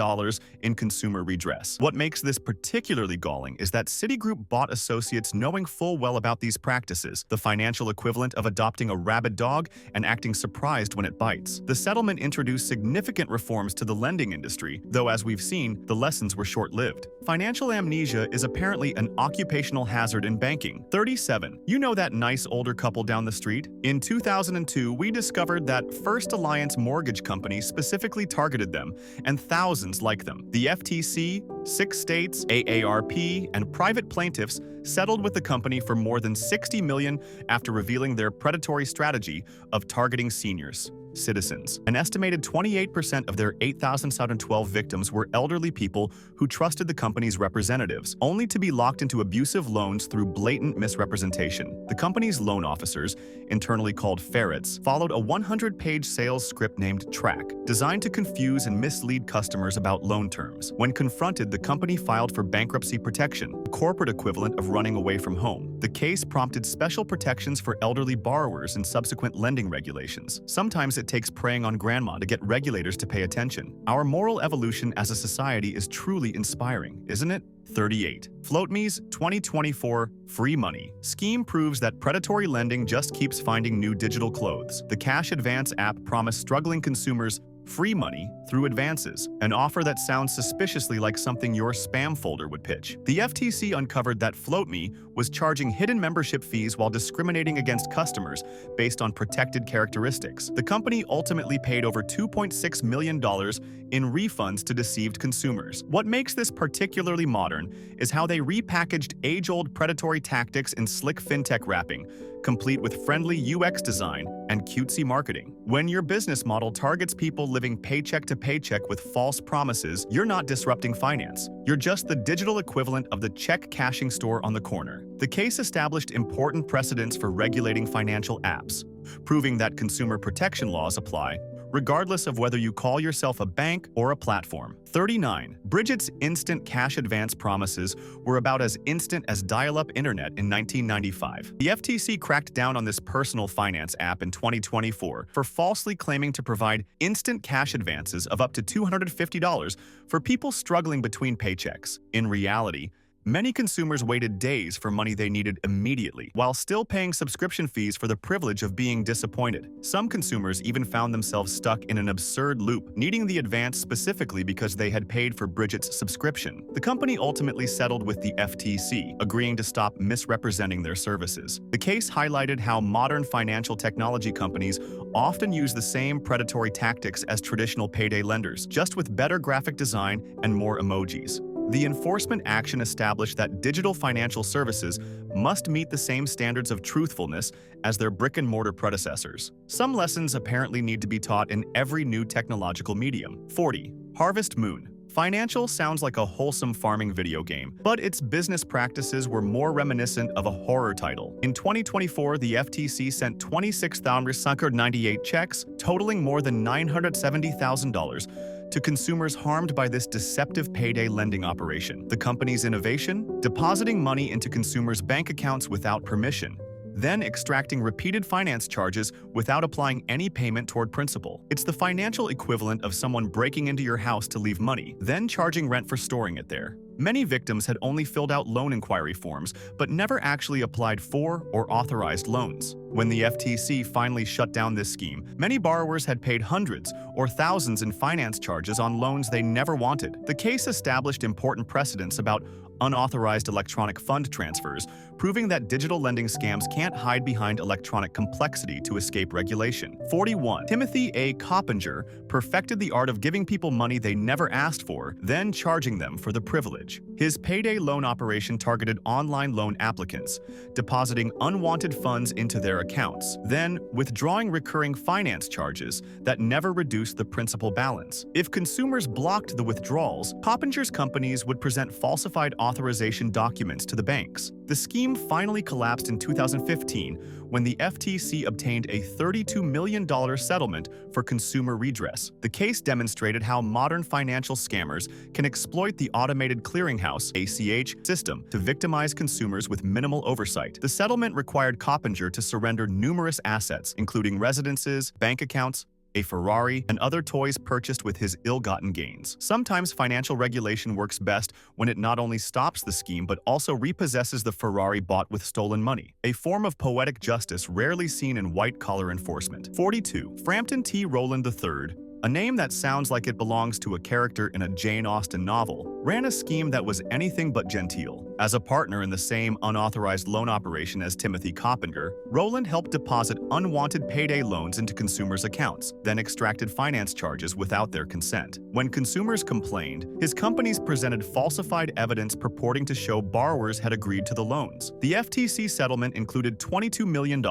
in consumer redress. What makes this particularly galling is that Citigroup bought associates knowing full well about these practices, the financial equivalent of adopting a rabid dog and acting surprised when it bites. The settlement introduced significant reforms to the lending industry, though as we've seen, the lessons were short-lived. Financial amnesia is apparently an occupational hazard in banking. 37. You know that nice older couple down the street? In 2002, we discovered that First Alliance Mortgage Company specifically targeted them, and thousands like them. The FTC, 6 states, AARP, and private plaintiffs settled with the company for more than $60 million after revealing their predatory strategy of targeting seniors citizens. An estimated 28% of their 8,012 victims were elderly people who trusted the company's representatives, only to be locked into abusive loans through blatant misrepresentation. The company's loan officers, internally called ferrets, followed a 100-page sales script named Track, designed to confuse and mislead customers about loan terms. When confronted, the company filed for bankruptcy protection, the corporate equivalent of running away from home. The case prompted special protections for elderly borrowers in subsequent lending regulations. Sometimes it takes preying on grandma to get regulators to pay attention. Our moral evolution as a society is truly inspiring, isn't it? 38. FloatMe's 2024 free money scheme proves that predatory lending just keeps finding new digital clothes. The Cash Advance app promised struggling consumers free money through advances, an offer that sounds suspiciously like something your spam folder would pitch. The FTC uncovered that FloatMe was charging hidden membership fees while discriminating against customers based on protected characteristics. The company ultimately paid over $2.6 million in refunds to deceived consumers. What makes this particularly modern is how they repackaged age-old predatory tactics in slick fintech wrapping, complete with friendly UX design and and cutesy marketing. When your business model targets people living paycheck to paycheck with false promises, you're not disrupting finance. You're just the digital equivalent of the check cashing store on the corner. The case established important precedents for regulating financial apps, proving that consumer protection laws apply, regardless of whether you call yourself a bank or a platform. 39. Bridget's instant cash advance promises were about as instant as dial-up internet in 1995. The FTC cracked down on this personal finance app in 2024 for falsely claiming to provide instant cash advances of up to $250 for people struggling between paychecks. In reality, many consumers waited days for money they needed immediately, while still paying subscription fees for the privilege of being disappointed. Some consumers even found themselves stuck in an absurd loop, needing the advance specifically because they had paid for Bridget's subscription. The company ultimately settled with the FTC, agreeing to stop misrepresenting their services. The case highlighted how modern financial technology companies often use the same predatory tactics as traditional payday lenders, just with better graphic design and more emojis. The enforcement action established that digital financial services must meet the same standards of truthfulness as their brick-and-mortar predecessors. Some lessons apparently need to be taught in every new technological medium. 40. Harvest Moon. Financial sounds like a wholesome farming video game, but its business practices were more reminiscent of a horror title. In 2024, the FTC sent 26,698 checks, totaling more than $970,000, to consumers harmed by this deceptive payday lending operation. The company's innovation? Depositing money into consumers' bank accounts without permission, then extracting repeated finance charges without applying any payment toward principal. It's the financial equivalent of someone breaking into your house to leave money, then charging rent for storing it there. Many victims had only filled out loan inquiry forms, but never actually applied for or authorized loans. When the FTC finally shut down this scheme, many borrowers had paid hundreds or thousands in finance charges on loans they never wanted. The case established important precedents about unauthorized electronic fund transfers, proving that digital lending scams can't hide behind electronic complexity to escape regulation. 41. Timothy A. Coppinger perfected the art of giving people money they never asked for, then charging them for the privilege. His payday loan operation targeted online loan applicants, depositing unwanted funds into their accounts, then withdrawing recurring finance charges that never reduced the principal balance. If consumers blocked the withdrawals, Coppinger's companies would present falsified authorization documents to the banks. The scheme finally collapsed in 2015 when the FTC obtained a $32 million settlement for consumer redress. The case demonstrated how modern financial scammers can exploit the automated clearinghouse (ACH) system to victimize consumers with minimal oversight. The settlement required Coppinger to surrender numerous assets, including residences, bank accounts, a Ferrari, and other toys purchased with his ill-gotten gains. Sometimes financial regulation works best when it not only stops the scheme but also repossesses the Ferrari bought with stolen money, a form of poetic justice rarely seen in white-collar enforcement. 42. Frampton T. Rowland III, a name that sounds like it belongs to a character in a Jane Austen novel, ran a scheme that was anything but genteel. As a partner in the same unauthorized loan operation as Timothy Coppinger, Rowland helped deposit unwanted payday loans into consumers' accounts, then extracted finance charges without their consent. When consumers complained, his companies presented falsified evidence purporting to show borrowers had agreed to the loans. The FTC settlement included $22 million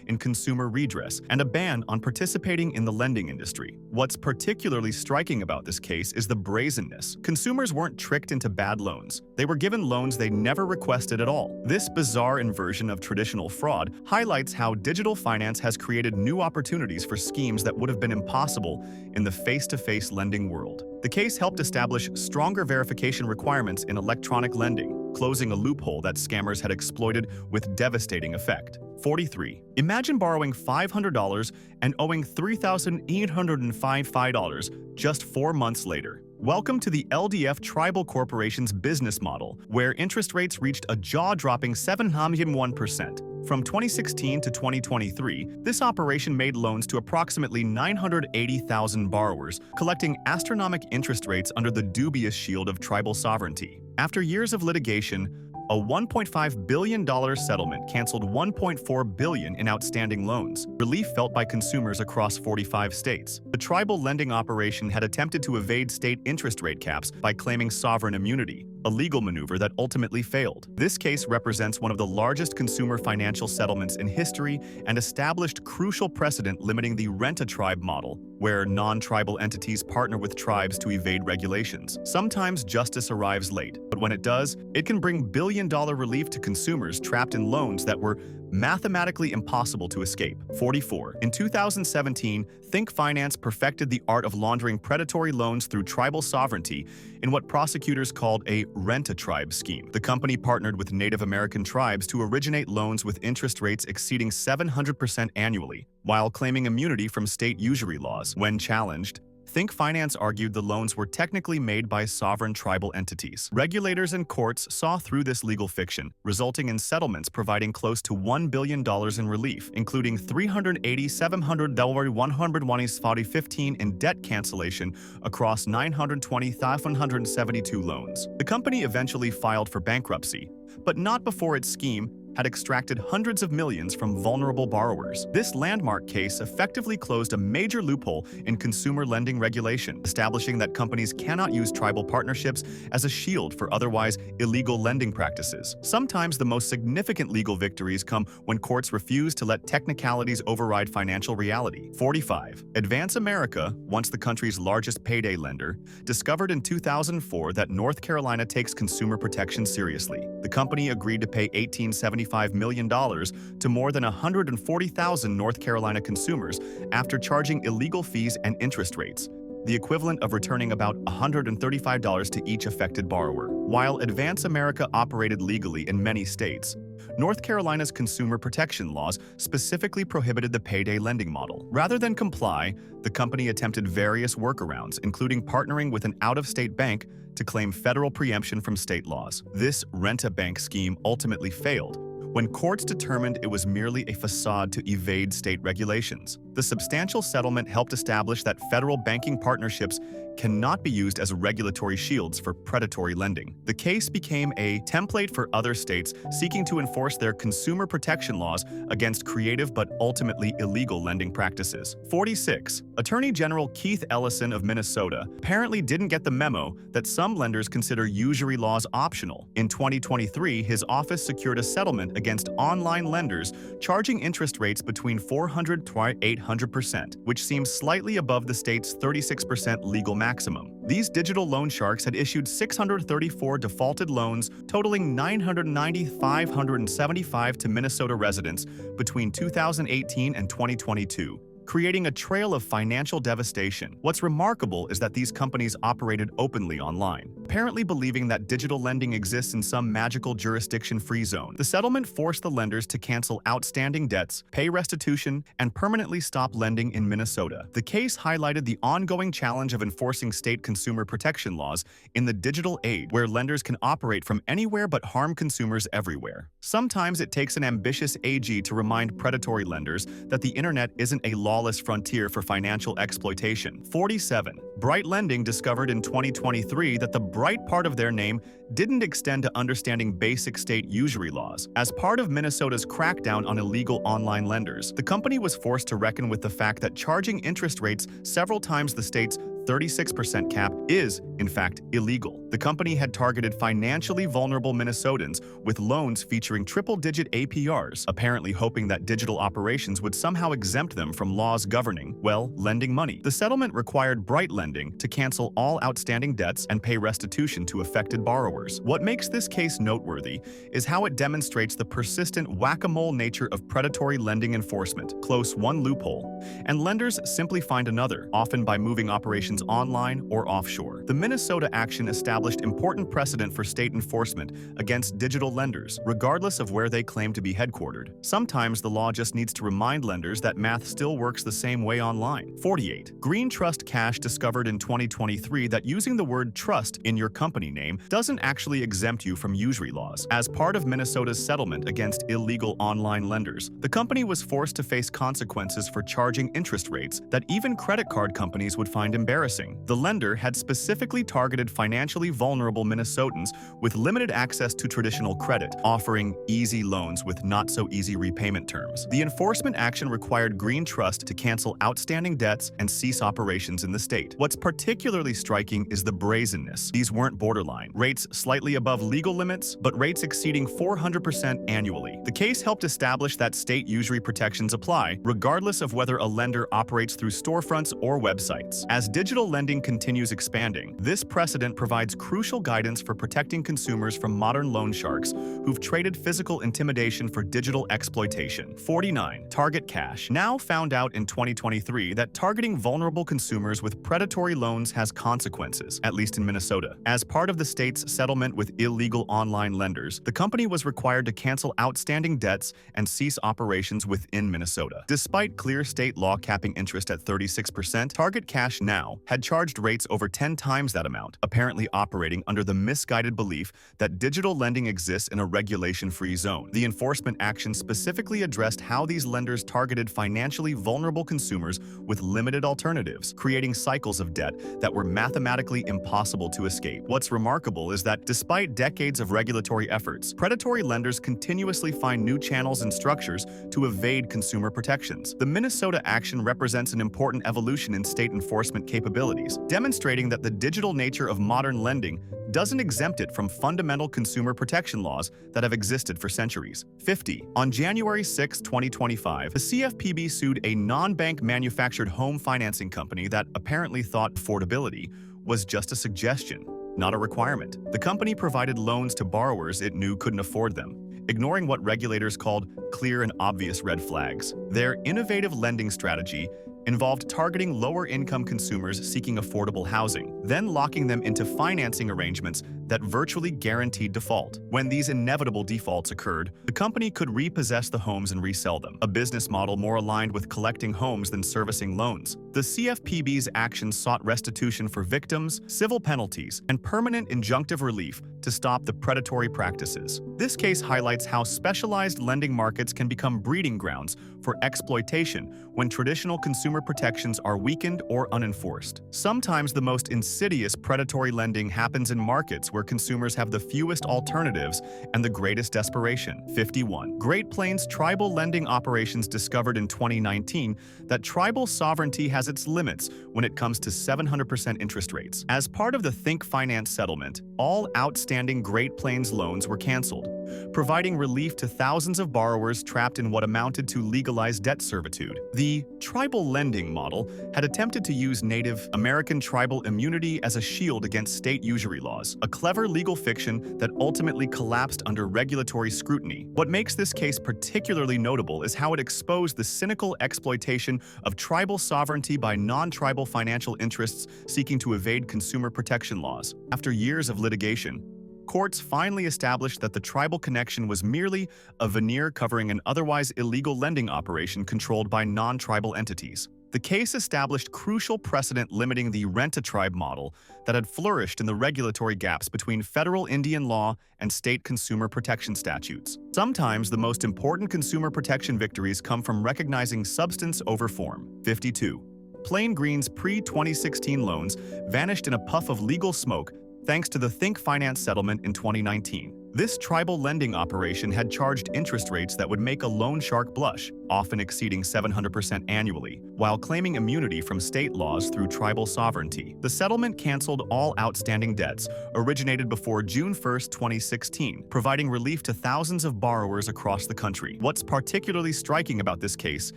in consumer redress and a ban on participating in the lending industry. What's particularly striking about this case is the brazenness. Consumers weren't tricked into bad loans. They were given loans they never requested at all. This bizarre inversion of traditional fraud highlights how digital finance has created new opportunities for schemes that would have been impossible in the face-to-face lending world. The case helped establish stronger verification requirements in electronic lending, closing a loophole that scammers had exploited with devastating effect. 43. Imagine borrowing $500 and owing $3,805 just 4 months later. Welcome to the LDF Tribal Corporation's business model, where interest rates reached a jaw-dropping 701%. From 2016 to 2023, this operation made loans to approximately 980,000 borrowers, collecting astronomical interest rates under the dubious shield of tribal sovereignty. After years of litigation, a $1.5 billion settlement canceled $1.4 billion in outstanding loans, relief felt by consumers across 45 states. The tribal lending operation had attempted to evade state interest rate caps by claiming sovereign immunity, a legal maneuver that ultimately failed. This case represents one of the largest consumer financial settlements in history and established crucial precedent limiting the rent-a-tribe model, where non-tribal entities partner with tribes to evade regulations. Sometimes justice arrives late, but when it does, it can bring billion-dollar relief to consumers trapped in loans that were mathematically impossible to escape. 44. In 2017, Think Finance perfected the art of laundering predatory loans through tribal sovereignty in what prosecutors called a rent-a-tribe scheme. The company partnered with Native American tribes to originate loans with interest rates exceeding 700% annually, while claiming immunity from state usury laws. When challenged, Think Finance argued the loans were technically made by sovereign tribal entities. Regulators and courts saw through this legal fiction, resulting in settlements providing close to $1 billion in relief, including $387,115 in debt cancellation across 920,572 loans. The company eventually filed for bankruptcy, but not before its scheme had extracted hundreds of millions from vulnerable borrowers. This landmark case effectively closed a major loophole in consumer lending regulation, establishing that companies cannot use tribal partnerships as a shield for otherwise illegal lending practices. Sometimes the most significant legal victories come when courts refuse to let technicalities override financial reality. 45. Advance America, once the country's largest payday lender, discovered in 2004 that North Carolina takes consumer protection seriously. The company agreed to pay $1,875 million to more than 140,000 North Carolina consumers after charging illegal fees and interest rates, the equivalent of returning about $135 to each affected borrower. While Advance America operated legally in many states, North Carolina's consumer protection laws specifically prohibited the payday lending model. Rather than comply, the company attempted various workarounds, including partnering with an out-of-state bank to claim federal preemption from state laws. This rent-a-bank scheme ultimately failed when courts determined it was merely a facade to evade state regulations. The substantial settlement helped establish that federal banking partnerships cannot be used as regulatory shields for predatory lending. The case became a template for other states seeking to enforce their consumer protection laws against creative but ultimately illegal lending practices. 46. Attorney General Keith Ellison of Minnesota apparently didn't get the memo that some lenders consider usury laws optional. In 2023, his office secured a settlement against online lenders charging interest rates between 400 to 800%, which seems slightly above the state's 36% legal maximum. These digital loan sharks had issued 634 defaulted loans totaling $990,575 to Minnesota residents between 2018 and 2022, creating a trail of financial devastation. What's remarkable is that these companies operated openly online, apparently believing that digital lending exists in some magical jurisdiction-free zone. The settlement forced the lenders to cancel outstanding debts, pay restitution, and permanently stop lending in Minnesota. The case highlighted the ongoing challenge of enforcing state consumer protection laws in the digital age, where lenders can operate from anywhere but harm consumers everywhere. Sometimes it takes an ambitious AG to remind predatory lenders that the internet isn't a lawless frontier for financial exploitation. 47. Bright Lending discovered in 2023 that the bright part of their name didn't extend to understanding basic state usury laws. As part of Minnesota's crackdown on illegal online lenders, the company was forced to reckon with the fact that charging interest rates several times the state's 36% cap is, in fact, illegal. The company had targeted financially vulnerable Minnesotans with loans featuring triple-digit APRs, apparently hoping that digital operations would somehow exempt them from laws governing, well, lending money. The settlement required Bright Lending to cancel all outstanding debts and pay restitution to affected borrowers. What makes this case noteworthy is how it demonstrates the persistent whack-a-mole nature of predatory lending enforcement. Close one loophole, and lenders simply find another, often by moving operations online or offshore. The Minnesota action established important precedent for state enforcement against digital lenders, regardless of where they claim to be headquartered. Sometimes the law just needs to remind lenders that math still works the same way online. 48. Green Trust Cash discovered in 2023 that using the word trust in your company name doesn't actually exempt you from usury laws. As part of Minnesota's settlement against illegal online lenders, the company was forced to face consequences for charging interest rates that even credit card companies would find embarrassing. embarrassing. The lender had specifically targeted financially vulnerable Minnesotans with limited access to traditional credit, offering easy loans with not-so-easy repayment terms. The enforcement action required Green Trust to cancel outstanding debts and cease operations in the state. What's particularly striking is the brazenness. These weren't borderline rates slightly above legal limits, but rates exceeding 400% annually. The case helped establish that state usury protections apply, regardless of whether a lender operates through storefronts or websites. As digital lending continues expanding, this precedent provides crucial guidance for protecting consumers from modern loan sharks who've traded physical intimidation for digital exploitation. 49. Target Cash. Now found out in 2023 that targeting vulnerable consumers with predatory loans has consequences, at least in Minnesota. As part of the state's settlement with illegal online lenders, the company was required to cancel outstanding debts and cease operations within Minnesota. Despite clear state law capping interest at 36%, Target Cash Now had charged rates over 10 times that amount, apparently operating under the misguided belief that digital lending exists in a regulation-free zone. The enforcement action specifically addressed how these lenders targeted financially vulnerable consumers with limited alternatives, creating cycles of debt that were mathematically impossible to escape. What's remarkable is that despite decades of regulatory efforts, predatory lenders continuously find new channels and structures to evade consumer protections. The Minnesota action represents an important evolution in state enforcement capabilities, demonstrating that the digital nature of modern lending doesn't exempt it from fundamental consumer protection laws that have existed for centuries. 50. On January 6, 2025, the CFPB sued a non-bank manufactured home financing company that apparently thought affordability was just a suggestion, not a requirement. The company provided loans to borrowers it knew couldn't afford them, ignoring what regulators called clear and obvious red flags. Their innovative lending strategy involved targeting lower-income consumers seeking affordable housing, then locking them into financing arrangements that virtually guaranteed default. When these inevitable defaults occurred, the company could repossess the homes and resell them, a business model more aligned with collecting homes than servicing loans. The CFPB's actions sought restitution for victims, civil penalties, and permanent injunctive relief to stop the predatory practices. This case highlights how specialized lending markets can become breeding grounds for exploitation when traditional consumer protections are weakened or unenforced. Sometimes the most insidious predatory lending happens in markets where consumers have the fewest alternatives and the greatest desperation. 51. Great Plains tribal lending operations discovered in 2019 that tribal sovereignty has its limits when it comes to 700% interest rates. As part of the Think Finance settlement, all outstanding Great Plains loans were canceled, providing relief to thousands of borrowers trapped in what amounted to legalized debt servitude. The tribal lending model had attempted to use Native American tribal immunity as a shield against state usury laws, a clever legal fiction that ultimately collapsed under regulatory scrutiny. What makes this case particularly notable is how it exposed the cynical exploitation of tribal sovereignty by non-tribal financial interests seeking to evade consumer protection laws. After years of litigation, courts finally established that the tribal connection was merely a veneer covering an otherwise illegal lending operation controlled by non-tribal entities. The case established crucial precedent limiting the rent-a-tribe model that had flourished in the regulatory gaps between federal Indian law and state consumer protection statutes. Sometimes the most important consumer protection victories come from recognizing substance over form. 52. Plain Green's pre-2016 loans vanished in a puff of legal smoke thanks to the Think Finance settlement in 2019. This tribal lending operation had charged interest rates that would make a loan shark blush, often exceeding 700% annually, while claiming immunity from state laws through tribal sovereignty. The settlement canceled all outstanding debts originated before June 1, 2016, providing relief to thousands of borrowers across the country. What's particularly striking about this case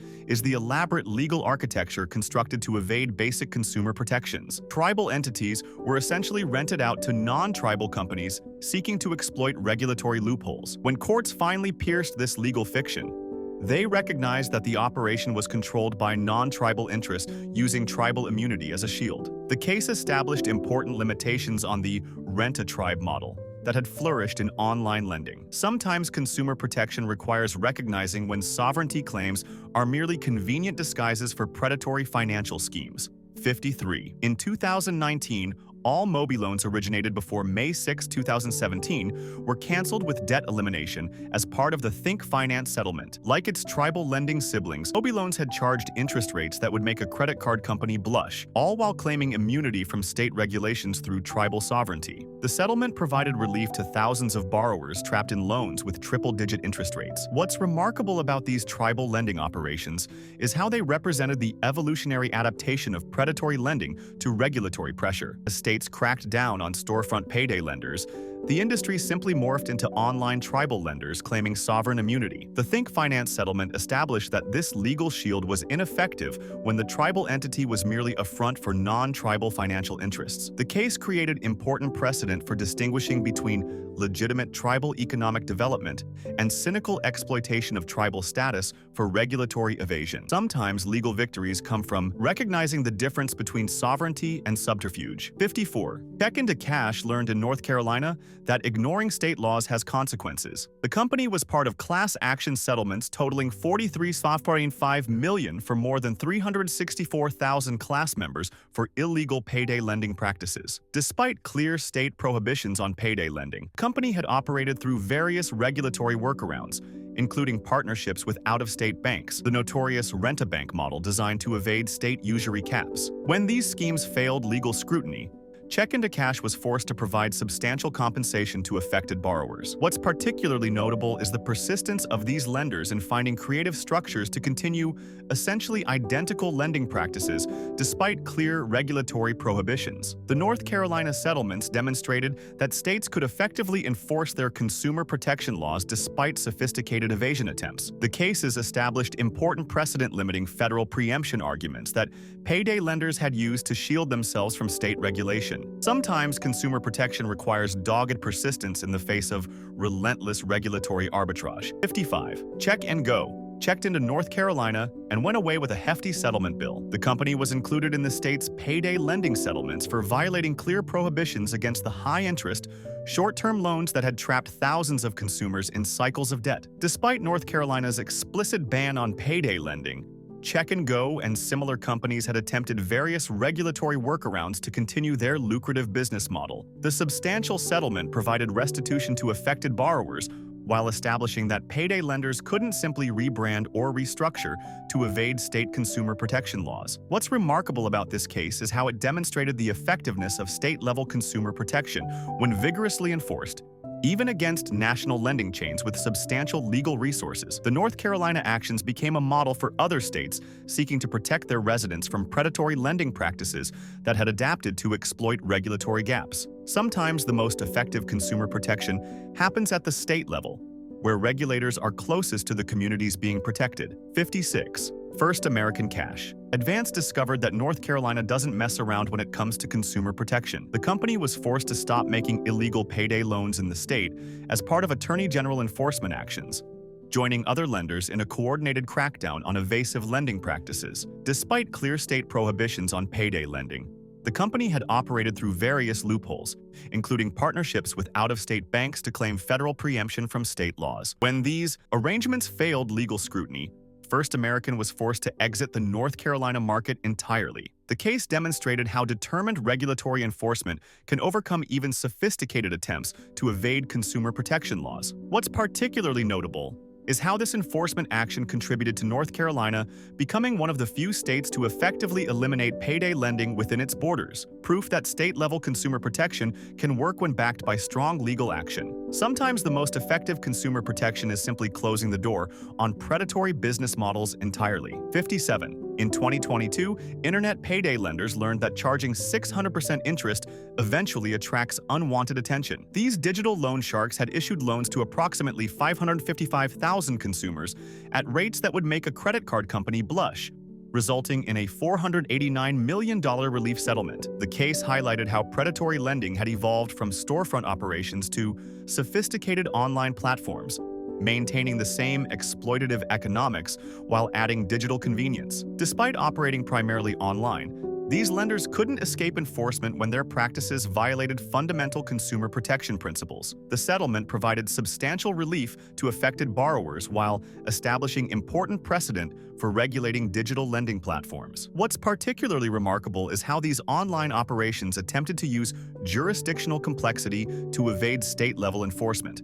is the elaborate legal architecture constructed to evade basic consumer protections. Tribal entities were essentially rented out to non-tribal companies seeking to exploit regulatory loopholes. When courts finally pierced this legal fiction, they recognized that the operation was controlled by non-tribal interests using tribal immunity as a shield. The case established important limitations on the rent-a-tribe model that had flourished in online lending. Sometimes consumer protection requires recognizing when sovereignty claims are merely convenient disguises for predatory financial schemes. 53. In 2019, All Mobi loans originated before May 6, 2017 were canceled with debt elimination as part of the Think Finance settlement. Like its tribal lending siblings, Mobi loans had charged interest rates that would make a credit card company blush, all while claiming immunity from state regulations through tribal sovereignty. The settlement provided relief to thousands of borrowers trapped in loans with triple-digit interest rates. What's remarkable about these tribal lending operations is how they represented the evolutionary adaptation of predatory lending to regulatory pressure. As states cracked down on storefront payday lenders, the industry simply morphed into online tribal lenders claiming sovereign immunity. The Think Finance settlement established that this legal shield was ineffective when the tribal entity was merely a front for non-tribal financial interests. The case created important precedent for distinguishing between legitimate tribal economic development and cynical exploitation of tribal status for regulatory evasion. Sometimes legal victories come from recognizing the difference between sovereignty and subterfuge. 54. Check Into Cash learned in North Carolina that ignoring state laws has consequences. The company was part of class action settlements totaling $43.5 million for more than 364,000 class members for illegal payday lending practices. Despite clear state prohibitions on payday lending, the company had operated through various regulatory workarounds, including partnerships with out-of-state banks, the notorious rent-a-bank model designed to evade state usury caps. When these schemes failed legal scrutiny, Check Into Cash was forced to provide substantial compensation to affected borrowers. What's particularly notable is the persistence of these lenders in finding creative structures to continue essentially identical lending practices despite clear regulatory prohibitions. The North Carolina settlements demonstrated that states could effectively enforce their consumer protection laws despite sophisticated evasion attempts. The cases established important precedent-limiting federal preemption arguments that payday lenders had used to shield themselves from state regulation. Sometimes consumer protection requires dogged persistence in the face of relentless regulatory arbitrage. 55. Check and Go checked into North Carolina and went away with a hefty settlement bill. The company was included in the state's payday lending settlements for violating clear prohibitions against the high-interest, short-term loans that had trapped thousands of consumers in cycles of debt. Despite North Carolina's explicit ban on payday lending, Check and Go and similar companies had attempted various regulatory workarounds to continue their lucrative business model. The substantial settlement provided restitution to affected borrowers while establishing that payday lenders couldn't simply rebrand or restructure to evade state consumer protection laws. What's remarkable about this case is how it demonstrated the effectiveness of state-level consumer protection when vigorously enforced, even against national lending chains with substantial legal resources. The North Carolina actions became a model for other states seeking to protect their residents from predatory lending practices that had adapted to exploit regulatory gaps. Sometimes the most effective consumer protection happens at the state level, where regulators are closest to the communities being protected. 56. First American Cash. Advance discovered that North Carolina doesn't mess around when it comes to consumer protection. The company was forced to stop making illegal payday loans in the state as part of Attorney General enforcement actions, joining other lenders in a coordinated crackdown on evasive lending practices. Despite clear state prohibitions on payday lending, the company had operated through various loopholes, including partnerships with out-of-state banks to claim federal preemption from state laws. When these arrangements failed legal scrutiny, First American was forced to exit the North Carolina market entirely. The case demonstrated how determined regulatory enforcement can overcome even sophisticated attempts to evade consumer protection laws. What's particularly notable is how this enforcement action contributed to North Carolina becoming one of the few states to effectively eliminate payday lending within its borders, proof that state-level consumer protection can work when backed by strong legal action. Sometimes the most effective consumer protection is simply closing the door on predatory business models entirely. 57. In 2022, internet payday lenders learned that charging 600% interest eventually attracts unwanted attention. These digital loan sharks had issued loans to approximately 555,000 consumers at rates that would make a credit card company blush, resulting in a $489 million relief settlement. The case highlighted how predatory lending had evolved from storefront operations to sophisticated online platforms, maintaining the same exploitative economics while adding digital convenience. Despite operating primarily online, These lenders couldn't escape enforcement when their practices violated fundamental consumer protection principles. The settlement provided substantial relief to affected borrowers while establishing important precedent for regulating digital lending platforms. What's particularly remarkable is how these online operations attempted to use jurisdictional complexity to evade state-level enforcement,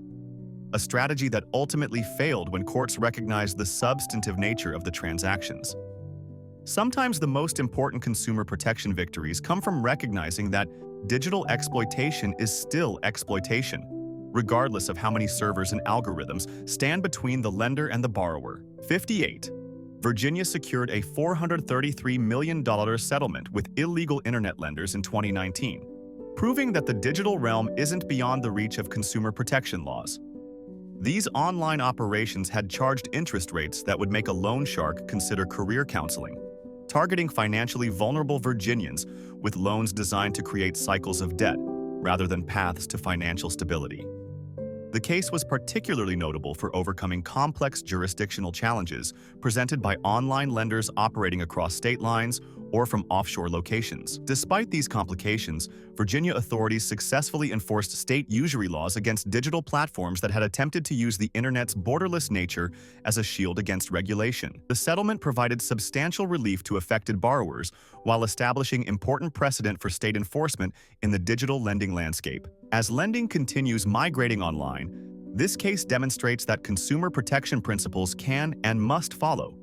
a strategy that ultimately failed when courts recognized the substantive nature of the transactions. Sometimes the most important consumer protection victories come from recognizing that digital exploitation is still exploitation, regardless of how many servers and algorithms stand between the lender and the borrower. 58. Virginia secured a $433 million settlement with illegal internet lenders in 2019, proving that the digital realm isn't beyond the reach of consumer protection laws. These online operations had charged interest rates that would make a loan shark consider career counseling, targeting financially vulnerable Virginians with loans designed to create cycles of debt rather than paths to financial stability. The case was particularly notable for overcoming complex jurisdictional challenges presented by online lenders operating across state lines or from offshore locations. Despite these complications, Virginia authorities successfully enforced state usury laws against digital platforms that had attempted to use the internet's borderless nature as a shield against regulation. The settlement provided substantial relief to affected borrowers while establishing important precedent for state enforcement in the digital lending landscape. As lending continues migrating online, this case demonstrates that consumer protection principles can and must follow,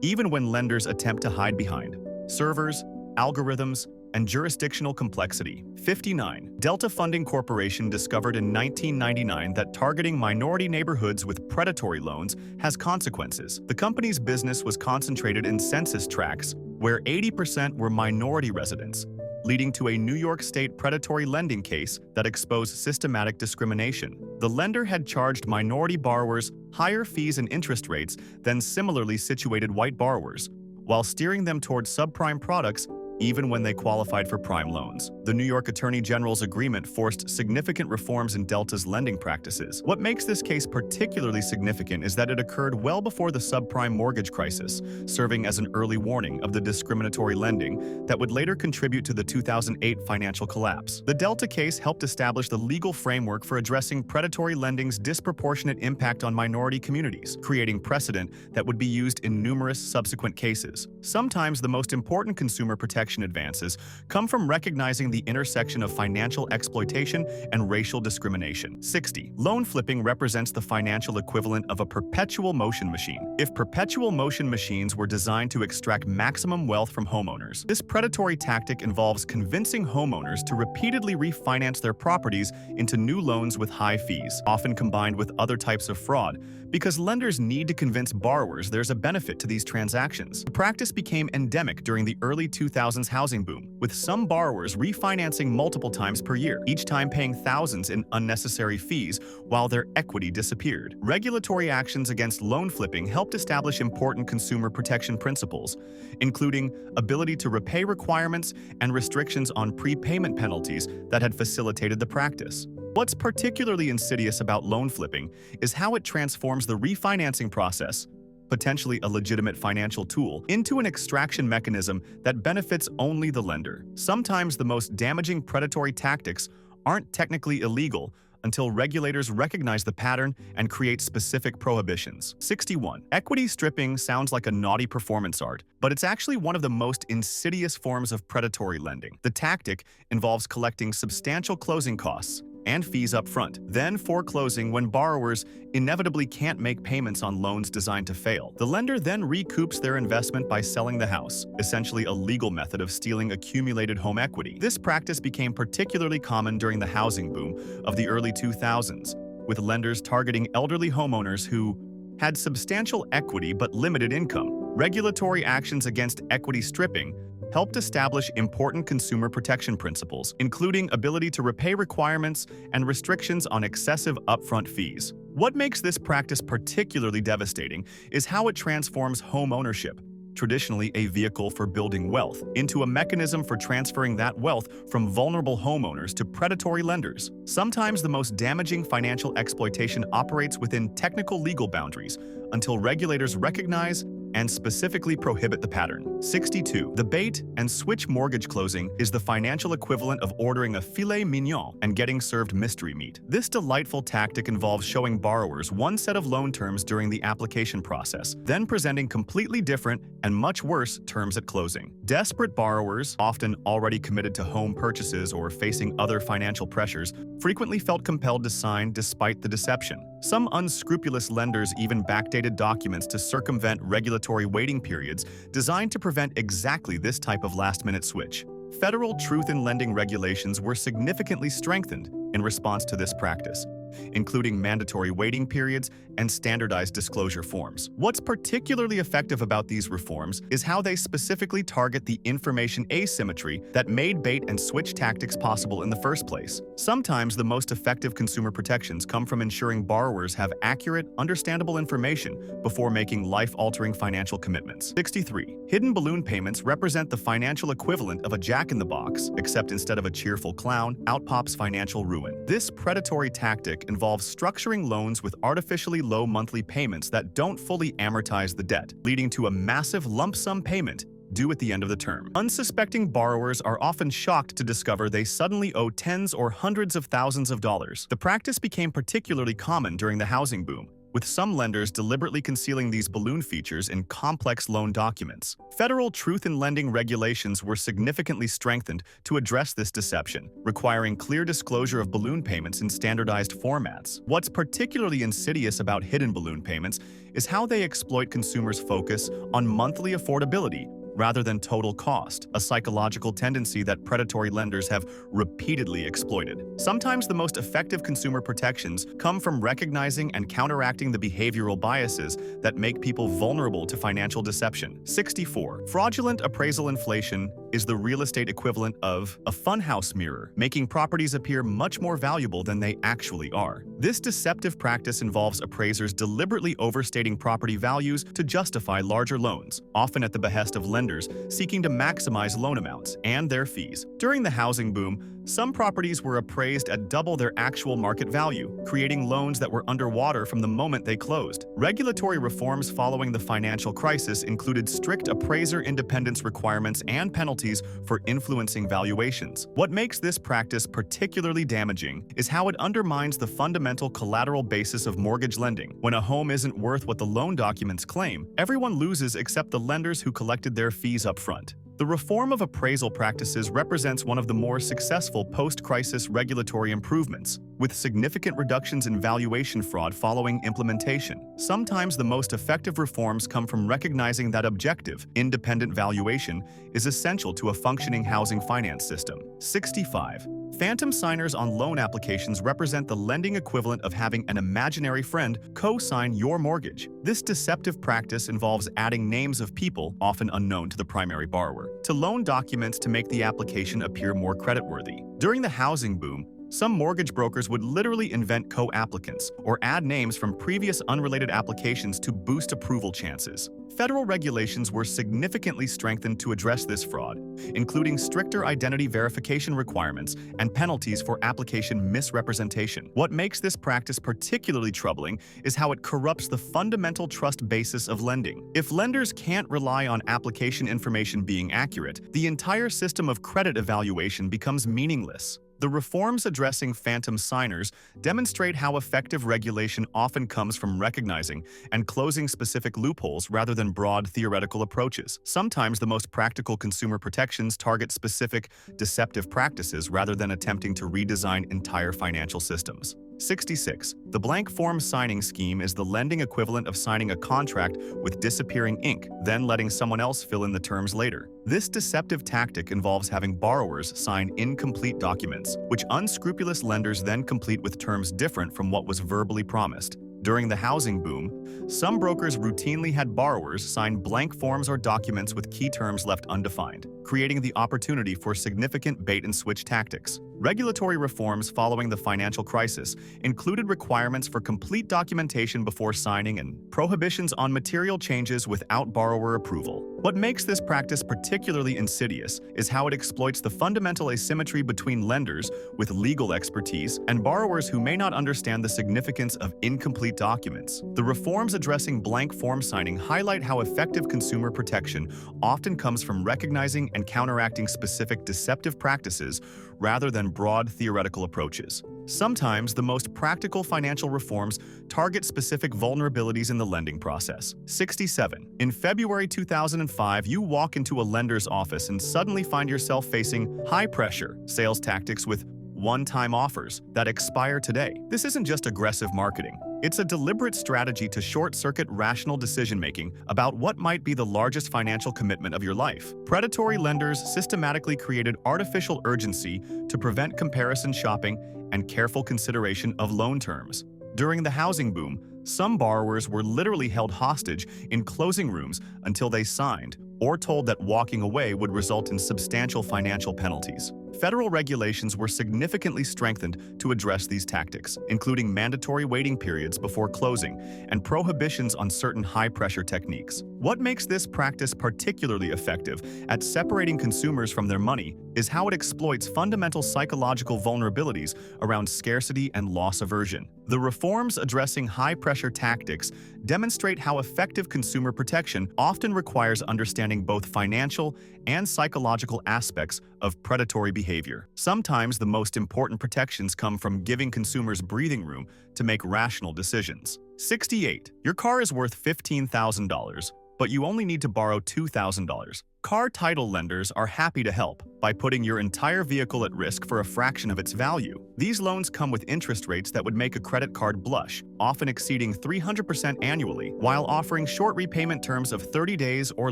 even when lenders attempt to hide behind servers, algorithms, and jurisdictional complexity. 59. Delta Funding Corporation discovered in 1999 that targeting minority neighborhoods with predatory loans has consequences. The company's business was concentrated in census tracts where 80% were minority residents, leading to a New York State predatory lending case that exposed systematic discrimination. The lender had charged minority borrowers higher fees and interest rates than similarly situated white borrowers, while steering them towards subprime products even when they qualified for prime loans. The New York Attorney General's agreement forced significant reforms in Delta's lending practices. What makes this case particularly significant is that it occurred well before the subprime mortgage crisis, serving as an early warning of the discriminatory lending that would later contribute to the 2008 financial collapse. The Delta case helped establish the legal framework for addressing predatory lending's disproportionate impact on minority communities, creating precedent that would be used in numerous subsequent cases. Sometimes the most important consumer protection advances come from recognizing the intersection of financial exploitation and racial discrimination. 60. Loan flipping represents the financial equivalent of a perpetual motion machine. If perpetual motion machines were designed to extract maximum wealth from homeowners, this predatory tactic involves convincing homeowners to repeatedly refinance their properties into new loans with high fees, often combined with other types of fraud, because lenders need to convince borrowers there's a benefit to these transactions. The practice became endemic during the early 2000s housing boom, with some borrowers refinancing multiple times per year, each time paying thousands in unnecessary fees while their equity disappeared. Regulatory actions against loan flipping helped establish important consumer protection principles, including ability to repay requirements and restrictions on prepayment penalties that had facilitated the practice. What's particularly insidious about loan flipping is how it transforms the refinancing process, potentially a legitimate financial tool, into an extraction mechanism that benefits only the lender. Sometimes the most damaging predatory tactics aren't technically illegal until regulators recognize the pattern and create specific prohibitions. 61. Equity stripping sounds like a naughty performance art, but it's actually one of the most insidious forms of predatory lending. The tactic involves collecting substantial closing costs and fees up front, then foreclosing when borrowers inevitably can't make payments on loans designed to fail. The lender then recoups their investment by selling the house, essentially a legal method of stealing accumulated home equity. This practice became particularly common during the housing boom of the early 2000s, with lenders targeting elderly homeowners who had substantial equity but limited income. Regulatory actions against equity stripping helped establish important consumer protection principles, including ability to repay requirements and restrictions on excessive upfront fees. What makes this practice particularly devastating is how it transforms home ownership, traditionally a vehicle for building wealth, into a mechanism for transferring that wealth from vulnerable homeowners to predatory lenders. Sometimes the most damaging financial exploitation operates within technical legal boundaries until regulators recognize and specifically prohibit the pattern. 62. The bait and switch mortgage closing is the financial equivalent of ordering a filet mignon and getting served mystery meat. This delightful tactic involves showing borrowers one set of loan terms during the application process, then presenting completely different and much worse terms at closing. Desperate borrowers, often already committed to home purchases or facing other financial pressures, frequently felt compelled to sign despite the deception. Some unscrupulous lenders even backdated documents to circumvent regulatory waiting periods designed to prevent exactly this type of last-minute switch. Federal truth in lending regulations were significantly strengthened in response to this practice, including mandatory waiting periods and standardized disclosure forms. What's particularly effective about these reforms is how they specifically target the information asymmetry that made bait and switch tactics possible in the first place. Sometimes the most effective consumer protections come from ensuring borrowers have accurate, understandable information before making life-altering financial commitments. 63. Hidden balloon payments represent the financial equivalent of a jack-in-the-box, except instead of a cheerful clown, out pops financial ruin. This predatory tactic involves structuring loans with artificially low monthly payments that don't fully amortize the debt, leading to a massive lump sum payment due at the end of the term. Unsuspecting borrowers are often shocked to discover they suddenly owe tens or hundreds of thousands of dollars. The practice became particularly common during the housing boom, with some lenders deliberately concealing these balloon features in complex loan documents. Federal truth in lending regulations were significantly strengthened to address this deception, requiring clear disclosure of balloon payments in standardized formats. What's particularly insidious about hidden balloon payments is how they exploit consumers' focus on monthly affordability rather than total cost, a psychological tendency that predatory lenders have repeatedly exploited. Sometimes the most effective consumer protections come from recognizing and counteracting the behavioral biases that make people vulnerable to financial deception. 64. Fraudulent appraisal inflation is the real estate equivalent of a funhouse mirror, making properties appear much more valuable than they actually are. This deceptive practice involves appraisers deliberately overstating property values to justify larger loans, often at the behest of lenders seeking to maximize loan amounts and their fees. During the housing boom, some properties were appraised at double their actual market value, creating loans that were underwater from the moment they closed. Regulatory reforms following the financial crisis included strict appraiser independence requirements and penalties for influencing valuations. What makes this practice particularly damaging is how it undermines the fundamental collateral basis of mortgage lending. When a home isn't worth what the loan documents claim, everyone loses except the lenders who collected their fees up front. The reform of appraisal practices represents one of the more successful post-crisis regulatory improvements, with significant reductions in valuation fraud following implementation. Sometimes the most effective reforms come from recognizing that objective, independent valuation is essential to a functioning housing finance system. 65. Phantom signers on loan applications represent the lending equivalent of having an imaginary friend co-sign your mortgage. This deceptive practice involves adding names of people, often unknown to the primary borrower, to loan documents to make the application appear more creditworthy. During the housing boom, some mortgage brokers would literally invent co-applicants or add names from previous unrelated applications to boost approval chances. Federal regulations were significantly strengthened to address this fraud, including stricter identity verification requirements and penalties for application misrepresentation. What makes this practice particularly troubling is how it corrupts the fundamental trust basis of lending. If lenders can't rely on application information being accurate, the entire system of credit evaluation becomes meaningless. The reforms addressing phantom signers demonstrate how effective regulation often comes from recognizing and closing specific loopholes rather than broad theoretical approaches. Sometimes the most practical consumer protections target specific, deceptive practices rather than attempting to redesign entire financial systems. 66. The blank form signing scheme is the lending equivalent of signing a contract with disappearing ink, then letting someone else fill in the terms later. This deceptive tactic involves having borrowers sign incomplete documents, which unscrupulous lenders then complete with terms different from what was verbally promised. During the housing boom, some brokers routinely had borrowers sign blank forms or documents with key terms left undefined, creating the opportunity for significant bait-and-switch tactics. Regulatory reforms following the financial crisis included requirements for complete documentation before signing and prohibitions on material changes without borrower approval. What makes this practice particularly insidious is how it exploits the fundamental asymmetry between lenders with legal expertise and borrowers who may not understand the significance of incomplete documents. The reforms addressing blank form signing highlight how effective consumer protection often comes from recognizing and counteracting specific deceptive practices rather than broad theoretical approaches. Sometimes the most practical financial reforms target specific vulnerabilities in the lending process. 67. In February 2005, you walk into a lender's office and suddenly find yourself facing high-pressure sales tactics with one-time offers that expire today. This isn't just aggressive marketing. It's a deliberate strategy to short-circuit rational decision-making about what might be the largest financial commitment of your life. Predatory lenders systematically created artificial urgency to prevent comparison shopping and careful consideration of loan terms. During the housing boom, some borrowers were literally held hostage in closing rooms until they signed or told that walking away would result in substantial financial penalties. Federal regulations were significantly strengthened to address these tactics, including mandatory waiting periods before closing and prohibitions on certain high-pressure techniques. What makes this practice particularly effective at separating consumers from their money is how it exploits fundamental psychological vulnerabilities around scarcity and loss aversion. The reforms addressing high-pressure tactics demonstrate how effective consumer protection often requires understanding both financial and psychological aspects of predatory behavior. Sometimes the most important protections come from giving consumers breathing room to make rational decisions. 68. Your car is worth $15,000, but you only need to borrow $2,000. Car title lenders are happy to help by putting your entire vehicle at risk for a fraction of its value. These loans come with interest rates that would make a credit card blush, often exceeding 300% annually, while offering short repayment terms of 30 days or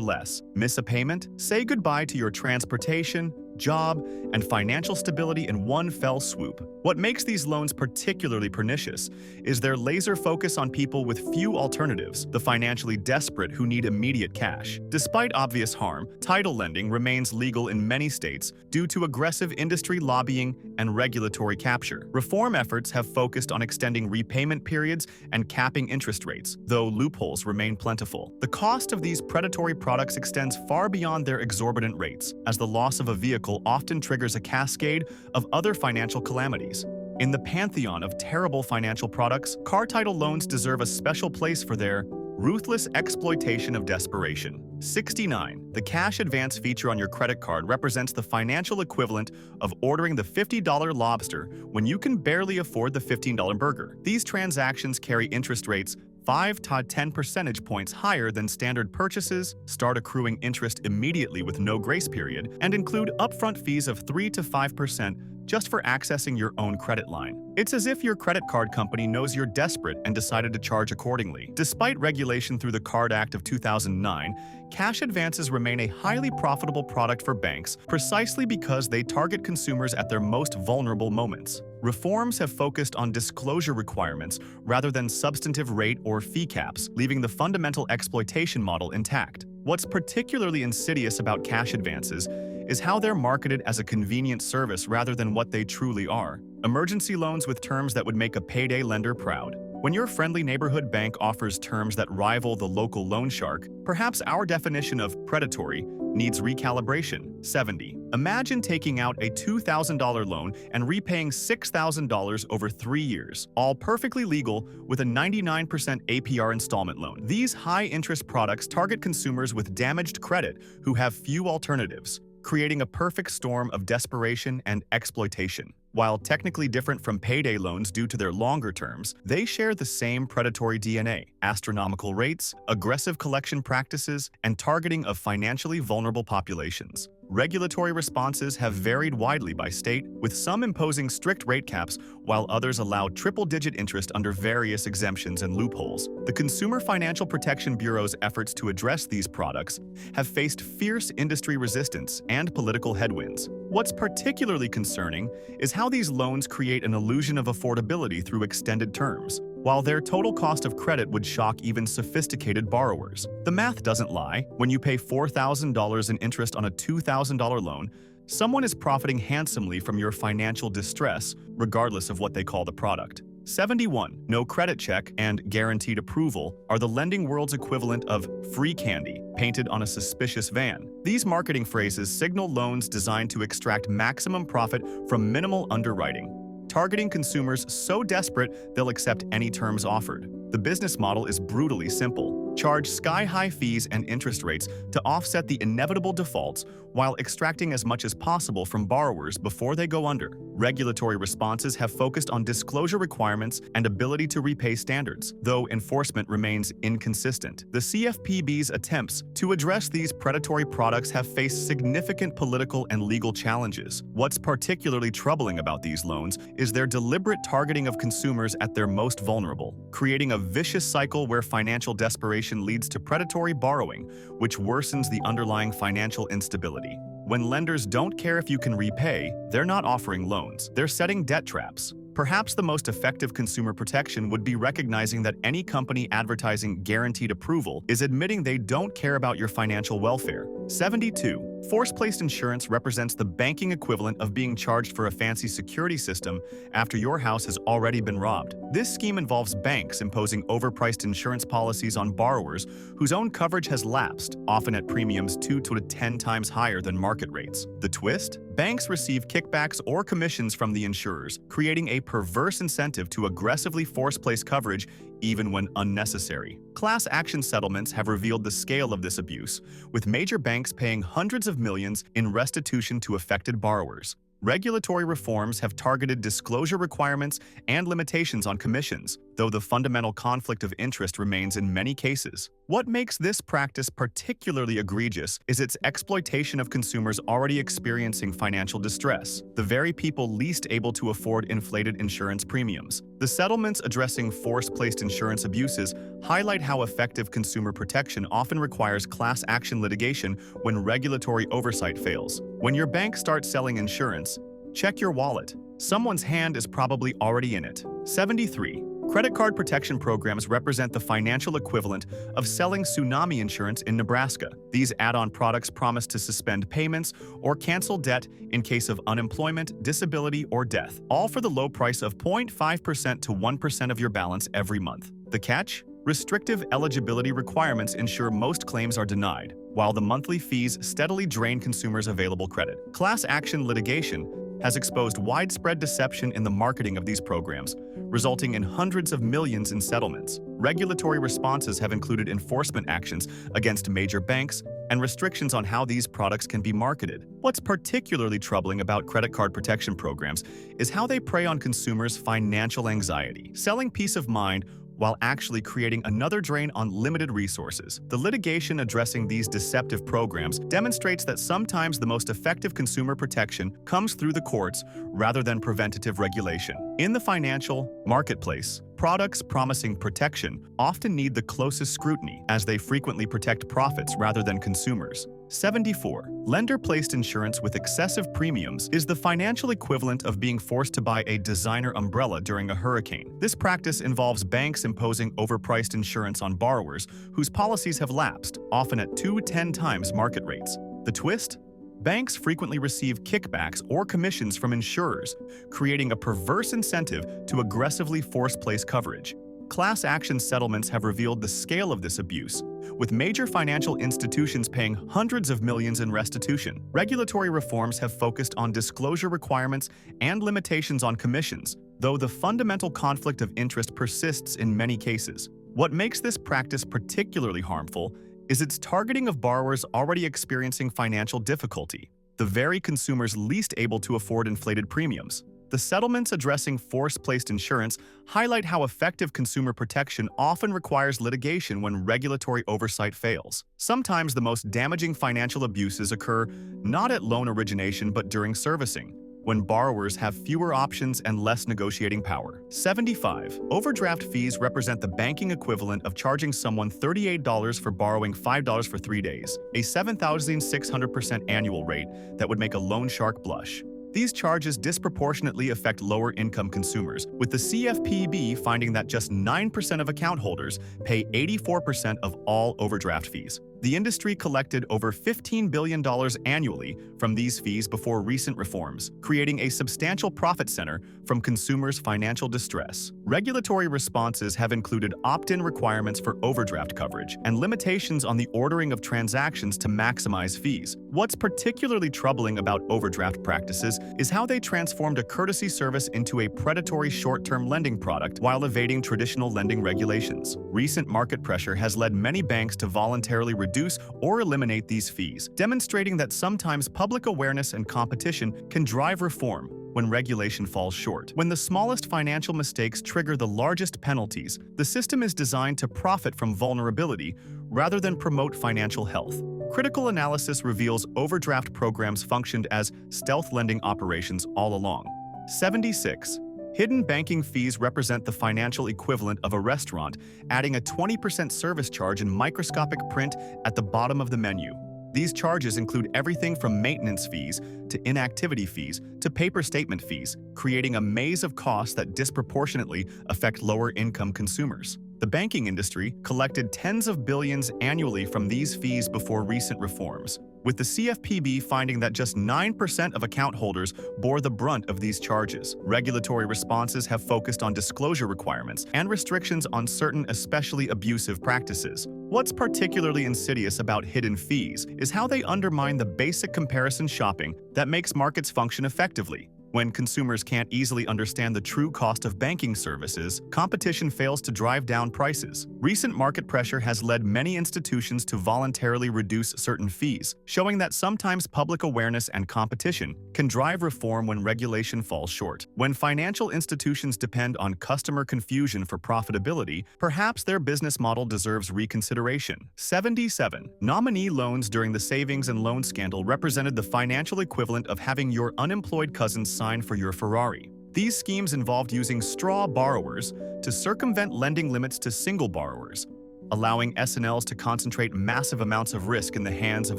less. Miss a payment? Say goodbye to your transportation, job, and financial stability in one fell swoop. What makes these loans particularly pernicious is their laser focus on people with few alternatives, the financially desperate who need immediate cash. Despite obvious harm, title lending remains legal in many states due to aggressive industry lobbying and regulatory capture. Reform efforts have focused on extending repayment periods and capping interest rates, though loopholes remain plentiful. The cost of these predatory products extends far beyond their exorbitant rates, as the loss of a vehicle often triggers a cascade of other financial calamities. In the pantheon of terrible financial products, car title loans deserve a special place for their ruthless exploitation of desperation. 69. The cash advance feature on your credit card represents the financial equivalent of ordering the $50 lobster when you can barely afford the $15 burger. These transactions carry interest rates 5 to 10 percentage points higher than standard purchases, start accruing interest immediately with no grace period, and include upfront fees of 3 to 5% just for accessing your own credit line. It's as if your credit card company knows you're desperate and decided to charge accordingly. Despite regulation through the Card Act of 2009, cash advances remain a highly profitable product for banks precisely because they target consumers at their most vulnerable moments. Reforms have focused on disclosure requirements rather than substantive rate or fee caps, leaving the fundamental exploitation model intact. What's particularly insidious about cash advances is how they're marketed as a convenient service rather than what they truly are. Emergency loans with terms that would make a payday lender proud. When your friendly neighborhood bank offers terms that rival the local loan shark, perhaps our definition of predatory needs recalibration. 70. Imagine taking out a $2,000 loan and repaying $6,000 over 3 years, all perfectly legal with a 99% APR installment loan. These high-interest products target consumers with damaged credit who have few alternatives, creating a perfect storm of desperation and exploitation. While technically different from payday loans due to their longer terms, they share the same predatory DNA: astronomical rates, aggressive collection practices, and targeting of financially vulnerable populations. Regulatory responses have varied widely by state, with some imposing strict rate caps while others allow triple-digit interest under various exemptions and loopholes. The Consumer Financial Protection Bureau's efforts to address these products have faced fierce industry resistance and political headwinds. What's particularly concerning is how these loans create an illusion of affordability through extended terms, while their total cost of credit would shock even sophisticated borrowers. The math doesn't lie. When you pay $4,000 in interest on a $2,000 loan, someone is profiting handsomely from your financial distress, regardless of what they call the product. 71. No credit check and guaranteed approval are the lending world's equivalent of free candy, painted on a suspicious van. These marketing phrases signal loans designed to extract maximum profit from minimal underwriting, targeting consumers so desperate they'll accept any terms offered. The business model is brutally simple. Charge sky-high fees and interest rates to offset the inevitable defaults while extracting as much as possible from borrowers before they go under. Regulatory responses have focused on disclosure requirements and ability to repay standards, though enforcement remains inconsistent. The CFPB's attempts to address these predatory products have faced significant political and legal challenges. What's particularly troubling about these loans is their deliberate targeting of consumers at their most vulnerable, creating a vicious cycle where financial desperation leads to predatory borrowing, which worsens the underlying financial instability. When lenders don't care if you can repay, they're not offering loans. They're setting debt traps. Perhaps the most effective consumer protection would be recognizing that any company advertising guaranteed approval is admitting they don't care about your financial welfare. 72. Force-placed insurance represents the banking equivalent of being charged for a fancy security system after your house has already been robbed. This scheme involves banks imposing overpriced insurance policies on borrowers whose own coverage has lapsed, often at premiums 2 to 10 times higher than market rates. The twist? Banks receive kickbacks or commissions from the insurers, creating a perverse incentive to aggressively force-place coverage even when unnecessary. Class action settlements have revealed the scale of this abuse, with major banks paying hundreds of millions in restitution to affected borrowers. Regulatory reforms have targeted disclosure requirements and limitations on commissions, though the fundamental conflict of interest remains in many cases. What makes this practice particularly egregious is its exploitation of consumers already experiencing financial distress, the very people least able to afford inflated insurance premiums. The settlements addressing force-placed insurance abuses highlight how effective consumer protection often requires class action litigation when regulatory oversight fails. When your bank starts selling insurance, check your wallet. Someone's hand is probably already in it. 73. Credit card protection programs represent the financial equivalent of selling tsunami insurance in Nebraska. These add-on products promise to suspend payments or cancel debt in case of unemployment, disability, or death, all for the low price of 0.5% to 1% of your balance every month. The catch? Restrictive eligibility requirements ensure most claims are denied, while the monthly fees steadily drain consumers' available credit. Class action litigation has exposed widespread deception in the marketing of these programs, resulting in hundreds of millions in settlements. Regulatory responses have included enforcement actions against major banks and restrictions on how these products can be marketed. What's particularly troubling about credit card protection programs is how they prey on consumers' financial anxiety, selling peace of mind while actually creating another drain on limited resources. The litigation addressing these deceptive programs demonstrates that sometimes the most effective consumer protection comes through the courts rather than preventative regulation. In the financial marketplace, products promising protection often need the closest scrutiny, as they frequently protect profits rather than consumers. 74. Lender-placed insurance with excessive premiums is the financial equivalent of being forced to buy a designer umbrella during a hurricane. This practice involves banks imposing overpriced insurance on borrowers whose policies have lapsed, often at 2 to 10 times market rates. The twist? Banks frequently receive kickbacks or commissions from insurers, creating a perverse incentive to aggressively force-place coverage. Class action settlements have revealed the scale of this abuse, with major financial institutions paying hundreds of millions in restitution. Regulatory reforms have focused on disclosure requirements and limitations on commissions, though the fundamental conflict of interest persists in many cases. What makes this practice particularly harmful is its targeting of borrowers already experiencing financial difficulty, the very consumers least able to afford inflated premiums. The settlements addressing force-placed insurance highlight how effective consumer protection often requires litigation when regulatory oversight fails. Sometimes the most damaging financial abuses occur not at loan origination but during servicing, when borrowers have fewer options and less negotiating power. 75. Overdraft fees represent the banking equivalent of charging someone $38 for borrowing $5 for 3 days, a 7,600% annual rate that would make a loan shark blush. These charges disproportionately affect lower-income consumers, with the CFPB finding that just 9% of account holders pay 84% of all overdraft fees. The industry collected over $15 billion annually from these fees before recent reforms, creating a substantial profit center from consumers' financial distress. Regulatory responses have included opt-in requirements for overdraft coverage and limitations on the ordering of transactions to maximize fees. What's particularly troubling about overdraft practices is how they transformed a courtesy service into a predatory short-term lending product while evading traditional lending regulations. Recent market pressure has led many banks to voluntarily reduce or eliminate these fees, demonstrating that sometimes public awareness and competition can drive reform when regulation falls short. When the smallest financial mistakes trigger the largest penalties, the system is designed to profit from vulnerability rather than promote financial health. Critical analysis reveals overdraft programs functioned as stealth lending operations all along. 76. Hidden banking fees represent the financial equivalent of a restaurant, adding a 20% service charge in microscopic print at the bottom of the menu. These charges include everything from maintenance fees to inactivity fees to paper statement fees, creating a maze of costs that disproportionately affect lower-income consumers. The banking industry collected tens of billions annually from these fees before recent reforms, with the CFPB finding that just 9% of account holders bore the brunt of these charges. Regulatory responses have focused on disclosure requirements and restrictions on certain especially abusive practices. What's particularly insidious about hidden fees is how they undermine the basic comparison shopping that makes markets function effectively. When consumers can't easily understand the true cost of banking services, competition fails to drive down prices. Recent market pressure has led many institutions to voluntarily reduce certain fees, showing that sometimes public awareness and competition can drive reform when regulation falls short. When financial institutions depend on customer confusion for profitability, perhaps their business model deserves reconsideration. 77. Nominee loans during the savings and loan scandal represented the financial equivalent of having your unemployed cousin sign for your Ferrari. These schemes involved using straw borrowers to circumvent lending limits to single borrowers, allowing S&Ls to concentrate massive amounts of risk in the hands of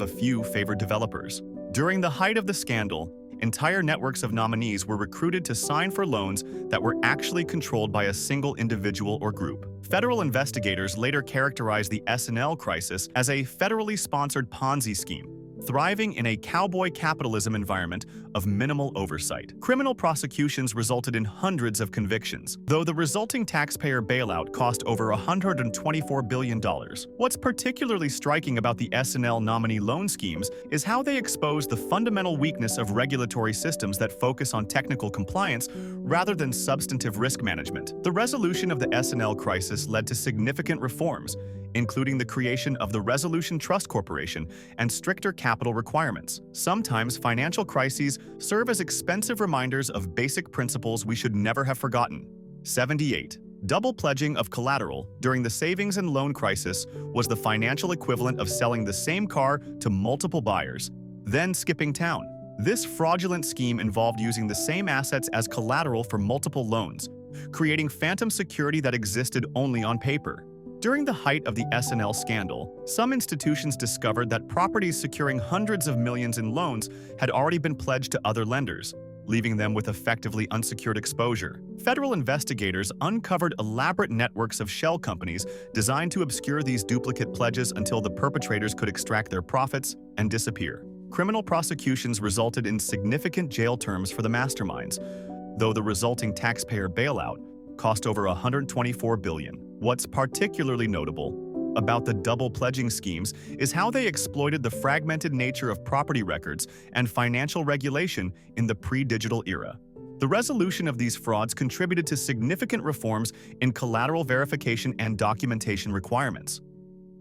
a few favored developers. During the height of the scandal, entire networks of nominees were recruited to sign for loans that were actually controlled by a single individual or group. Federal investigators later characterized the S&L crisis as a federally sponsored Ponzi scheme, thriving in a cowboy capitalism environment of minimal oversight. Criminal prosecutions resulted in hundreds of convictions, though the resulting taxpayer bailout cost over $124 billion. What's particularly striking about the S&L nominee loan schemes is how they expose the fundamental weakness of regulatory systems that focus on technical compliance rather than substantive risk management. The resolution of the S&L crisis led to significant reforms, including the creation of the Resolution Trust Corporation and stricter capital requirements. Sometimes financial crises serve as expensive reminders of basic principles we should never have forgotten. 78. Double pledging of collateral during the savings and loan crisis was the financial equivalent of selling the same car to multiple buyers, then skipping town. This fraudulent scheme involved using the same assets as collateral for multiple loans, creating phantom security that existed only on paper. During the height of the S&L scandal, some institutions discovered that properties securing hundreds of millions in loans had already been pledged to other lenders, leaving them with effectively unsecured exposure. Federal investigators uncovered elaborate networks of shell companies designed to obscure these duplicate pledges until the perpetrators could extract their profits and disappear. Criminal prosecutions resulted in significant jail terms for the masterminds, though the resulting taxpayer bailout cost over $124 billion. What's particularly notable about the double pledging schemes is how they exploited the fragmented nature of property records and financial regulation in the pre-digital era. The resolution of these frauds contributed to significant reforms in collateral verification and documentation requirements.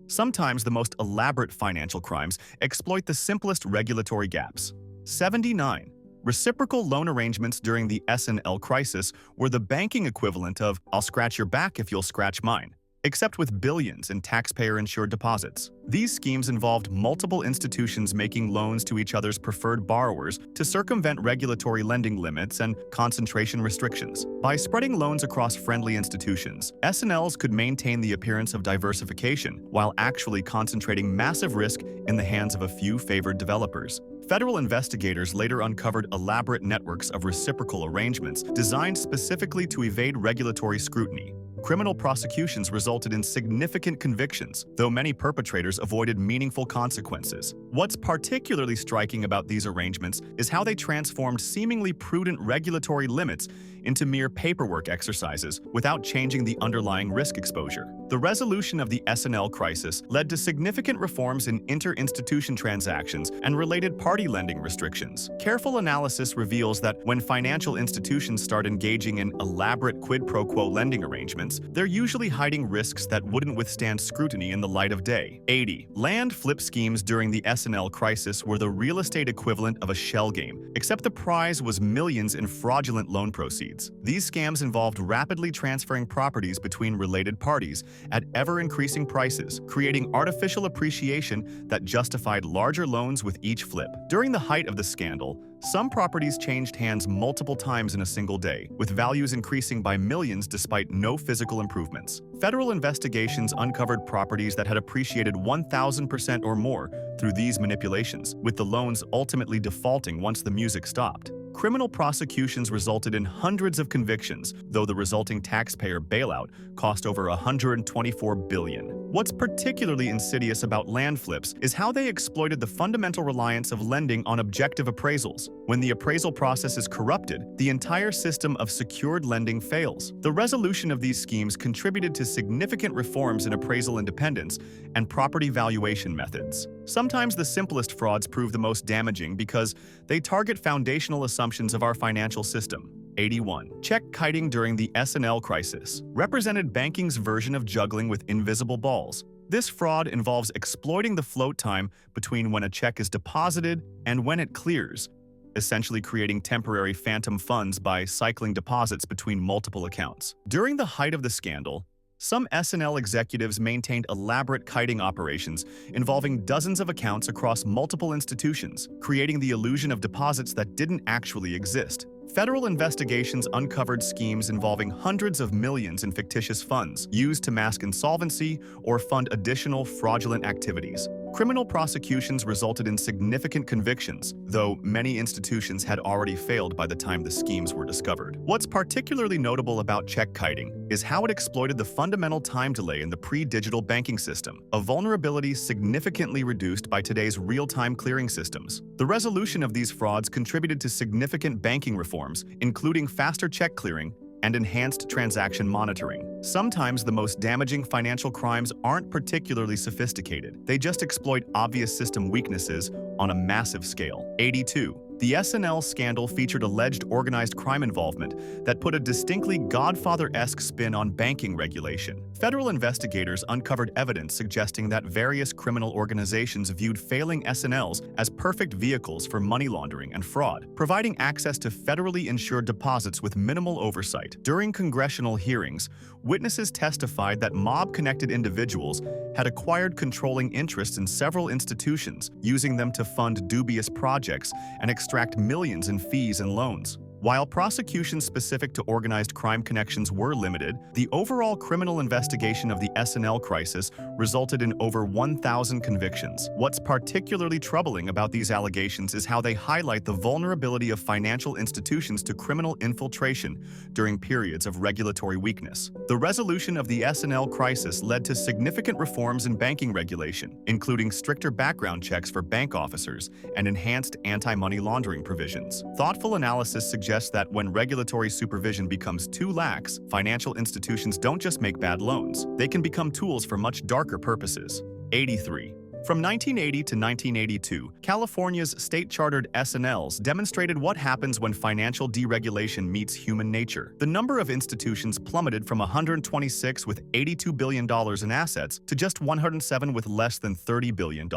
Sometimes the most elaborate financial crimes exploit the simplest regulatory gaps. 79. Reciprocal loan arrangements during the S&L crisis were the banking equivalent of "I'll scratch your back if you'll scratch mine," except with billions in taxpayer-insured deposits. These schemes involved multiple institutions making loans to each other's preferred borrowers to circumvent regulatory lending limits and concentration restrictions. By spreading loans across friendly institutions, S&Ls could maintain the appearance of diversification while actually concentrating massive risk in the hands of a few favored developers. Federal investigators later uncovered elaborate networks of reciprocal arrangements designed specifically to evade regulatory scrutiny. Criminal prosecutions resulted in significant convictions, though many perpetrators avoided meaningful consequences. What's particularly striking about these arrangements is how they transformed seemingly prudent regulatory limits into mere paperwork exercises without changing the underlying risk exposure. The resolution of the S&L crisis led to significant reforms in inter-institution transactions and related party lending restrictions. Careful analysis reveals that when financial institutions start engaging in elaborate quid pro quo lending arrangements, they're usually hiding risks that wouldn't withstand scrutiny in the light of day. 80. Land flip schemes during the S&L crisis were the real estate equivalent of a shell game, except the prize was millions in fraudulent loan proceeds. These scams involved rapidly transferring properties between related parties at ever-increasing prices, creating artificial appreciation that justified larger loans with each flip. During the height of the scandal, some properties changed hands multiple times in a single day, with values increasing by millions despite no physical improvements. Federal investigations uncovered properties that had appreciated 1,000% or more through these manipulations, with the loans ultimately defaulting once the music stopped. Criminal prosecutions resulted in hundreds of convictions, though the resulting taxpayer bailout cost over $124 billion. What's particularly insidious about land flips is how they exploited the fundamental reliance of lending on objective appraisals. When the appraisal process is corrupted, the entire system of secured lending fails. The resolution of these schemes contributed to significant reforms in appraisal independence and property valuation methods. Sometimes the simplest frauds prove the most damaging because they target foundational assumptions of our financial system. 81. Check kiting during the S&L crisis represented banking's version of juggling with invisible balls. This fraud involves exploiting the float time between when a check is deposited and when it clears, essentially creating temporary phantom funds by cycling deposits between multiple accounts. During the height of the scandal, some S&L executives maintained elaborate kiting operations involving dozens of accounts across multiple institutions, creating the illusion of deposits that didn't actually exist. Federal investigations uncovered schemes involving hundreds of millions in fictitious funds used to mask insolvency or fund additional fraudulent activities. Criminal prosecutions resulted in significant convictions, though many institutions had already failed by the time the schemes were discovered. What's particularly notable about check kiting is how it exploited the fundamental time delay in the pre-digital banking system, a vulnerability significantly reduced by today's real-time clearing systems. The resolution of these frauds contributed to significant banking reforms, including faster check clearing and enhanced transaction monitoring. Sometimes the most damaging financial crimes aren't particularly sophisticated. They just exploit obvious system weaknesses on a massive scale. 82. The S&L scandal featured alleged organized crime involvement that put a distinctly Godfather-esque spin on banking regulation. Federal investigators uncovered evidence suggesting that various criminal organizations viewed failing S&Ls as perfect vehicles for money laundering and fraud, providing access to federally insured deposits with minimal oversight. During congressional hearings, witnesses testified that mob-connected individuals had acquired controlling interests in several institutions, using them to fund dubious projects and extract millions in fees and loans. While prosecutions specific to organized crime connections were limited, the overall criminal investigation of the S&L crisis resulted in over 1,000 convictions. What's particularly troubling about these allegations is how they highlight the vulnerability of financial institutions to criminal infiltration during periods of regulatory weakness. The resolution of the S&L crisis led to significant reforms in banking regulation, including stricter background checks for bank officers and enhanced anti-money laundering provisions. Thoughtful analysis suggests that when regulatory supervision becomes too lax, financial institutions don't just make bad loans. They can become tools for much darker purposes. 83. From 1980 to 1982, California's state-chartered S&Ls demonstrated what happens when financial deregulation meets human nature. The number of institutions plummeted from 126 with $82 billion in assets to just 107 with less than $30 billion,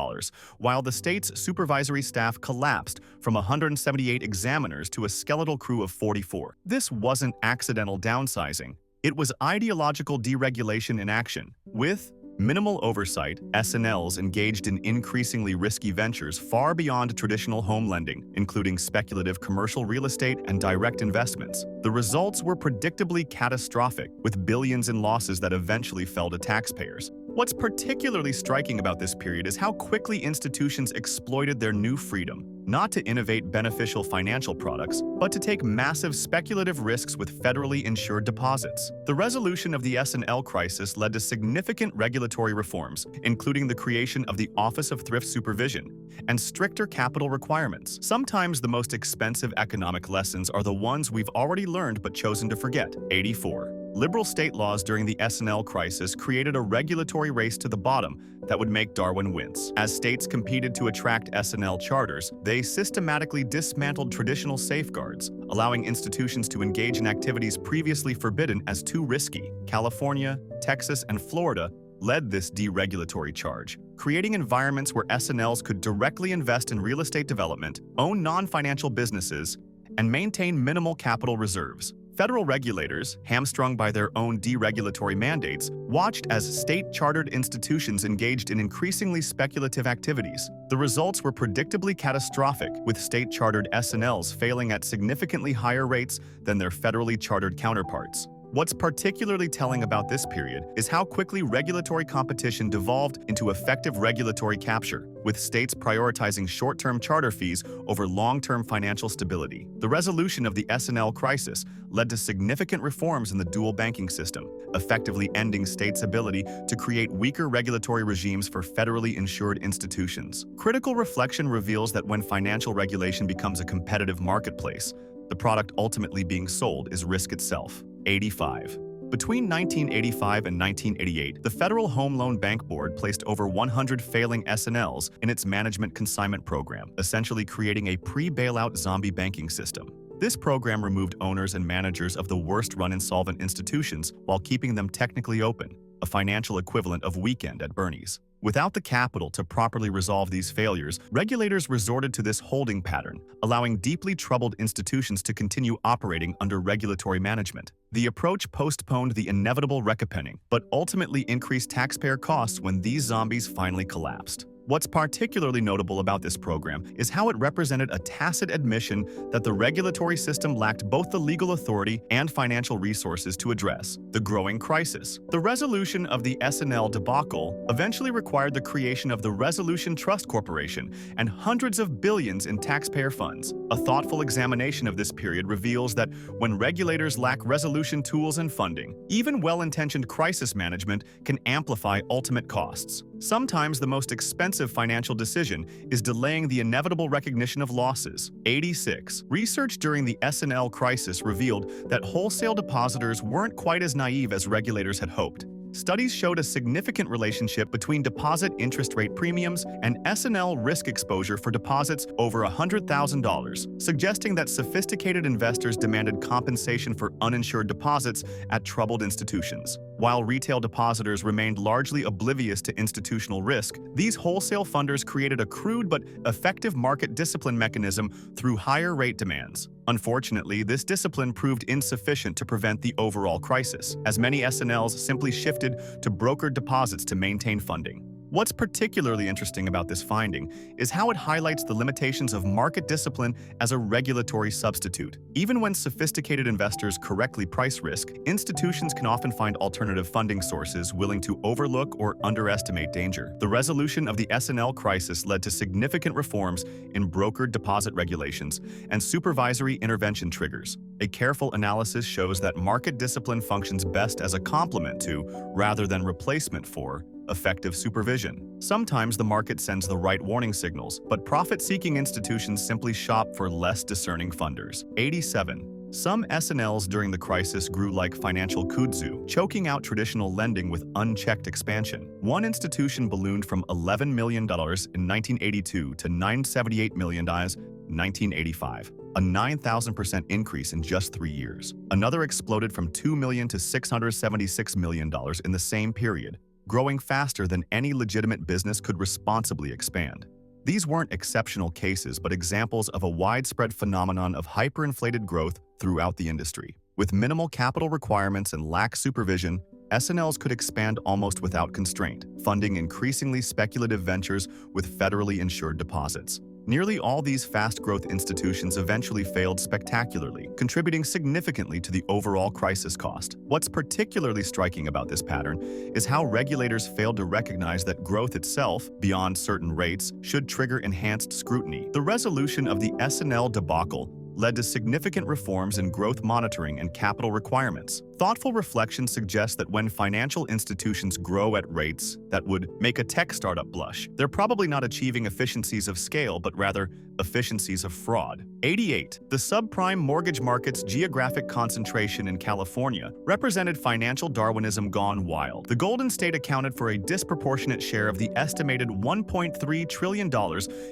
while the state's supervisory staff collapsed from 178 examiners to a skeletal crew of 44. This wasn't accidental downsizing. It was ideological deregulation in action. With minimal oversight, S&Ls engaged in increasingly risky ventures far beyond traditional home lending, including speculative commercial real estate and direct investments. The results were predictably catastrophic, with billions in losses that eventually fell to taxpayers. What's particularly striking about this period is how quickly institutions exploited their new freedom. not to innovate beneficial financial products, but to take massive speculative risks with federally insured deposits. The resolution of the S&L crisis led to significant regulatory reforms, including the creation of the Office of Thrift Supervision and stricter capital requirements. Sometimes the most expensive economic lessons are the ones we've already learned but chosen to forget. 84. Liberal state laws during the S&L crisis created a regulatory race to the bottom that would make Darwin wince. As states competed to attract S&L charters, they systematically dismantled traditional safeguards, allowing institutions to engage in activities previously forbidden as too risky. California, Texas, and Florida led this deregulatory charge, creating environments where S&Ls could directly invest in real estate development, own non-financial businesses, and maintain minimal capital reserves. Federal regulators, hamstrung by their own deregulatory mandates, watched as state-chartered institutions engaged in increasingly speculative activities. The results were predictably catastrophic, with state-chartered S&Ls failing at significantly higher rates than their federally chartered counterparts. What's particularly telling about this period is how quickly regulatory competition devolved into effective regulatory capture, with states prioritizing short-term charter fees over long-term financial stability. The resolution of the S&L crisis led to significant reforms in the dual banking system, effectively ending states' ability to create weaker regulatory regimes for federally insured institutions. Critical reflection reveals that when financial regulation becomes a competitive marketplace, the product ultimately being sold is risk itself. 85. Between 1985 and 1988, the Federal Home Loan Bank Board placed over 100 failing S&Ls in its management consignment program, essentially creating a pre-bailout zombie banking system. This program removed owners and managers of the worst-run insolvent institutions while keeping them technically open, a financial equivalent of Weekend at Bernie's. Without the capital to properly resolve these failures, regulators resorted to this holding pattern, allowing deeply troubled institutions to continue operating under regulatory management. The approach postponed the inevitable reckoning, but ultimately increased taxpayer costs when these zombies finally collapsed. What's particularly notable about this program is how it represented a tacit admission that the regulatory system lacked both the legal authority and financial resources to address the growing crisis. The resolution of the S&L debacle eventually required the creation of the Resolution Trust Corporation and hundreds of billions in taxpayer funds. A thoughtful examination of this period reveals that when regulators lack resolution tools and funding, even well-intentioned crisis management can amplify ultimate costs. Sometimes the most expensive financial decision is delaying the inevitable recognition of losses. 86. Research during the S&L crisis revealed that wholesale depositors weren't quite as naive as regulators had hoped. Studies showed a significant relationship between deposit interest rate premiums and S&L risk exposure for deposits over $100,000, suggesting that sophisticated investors demanded compensation for uninsured deposits at troubled institutions. While retail depositors remained largely oblivious to institutional risk, these wholesale funders created a crude but effective market discipline mechanism through higher rate demands. Unfortunately, this discipline proved insufficient to prevent the overall crisis, as many S&Ls simply shifted to brokered deposits to maintain funding. What's particularly interesting about this finding is how it highlights the limitations of market discipline as a regulatory substitute. Even when sophisticated investors correctly price risk, institutions can often find alternative funding sources willing to overlook or underestimate danger. The resolution of the S&L crisis led to significant reforms in brokered deposit regulations and supervisory intervention triggers. A careful analysis shows that market discipline functions best as a complement to, rather than replacement for, effective supervision. Sometimes the market sends the right warning signals, but profit-seeking institutions simply shop for less discerning funders. 87. Some S&Ls during the crisis grew like financial kudzu, choking out traditional lending with unchecked expansion. One institution ballooned from $11 million in 1982 to $978 million in 1985. A 9,000% increase in just 3 years. Another exploded from $2 million to $676 million in the same period, growing faster than any legitimate business could responsibly expand. These weren't exceptional cases, but examples of a widespread phenomenon of hyperinflated growth throughout the industry. With minimal capital requirements and lax supervision, S&Ls could expand almost without constraint, funding increasingly speculative ventures with federally insured deposits. Nearly all these fast-growth institutions eventually failed spectacularly, contributing significantly to the overall crisis cost. What's particularly striking about this pattern is how regulators failed to recognize that growth itself, beyond certain rates, should trigger enhanced scrutiny. The resolution of the S&L debacle led to significant reforms in growth monitoring and capital requirements. Thoughtful reflection suggests that when financial institutions grow at rates that would make a tech startup blush, they're probably not achieving efficiencies of scale, but rather efficiencies of fraud. 88. The subprime mortgage market's geographic concentration in California represented financial Darwinism gone wild. The Golden State accounted for a disproportionate share of the estimated $1.3 trillion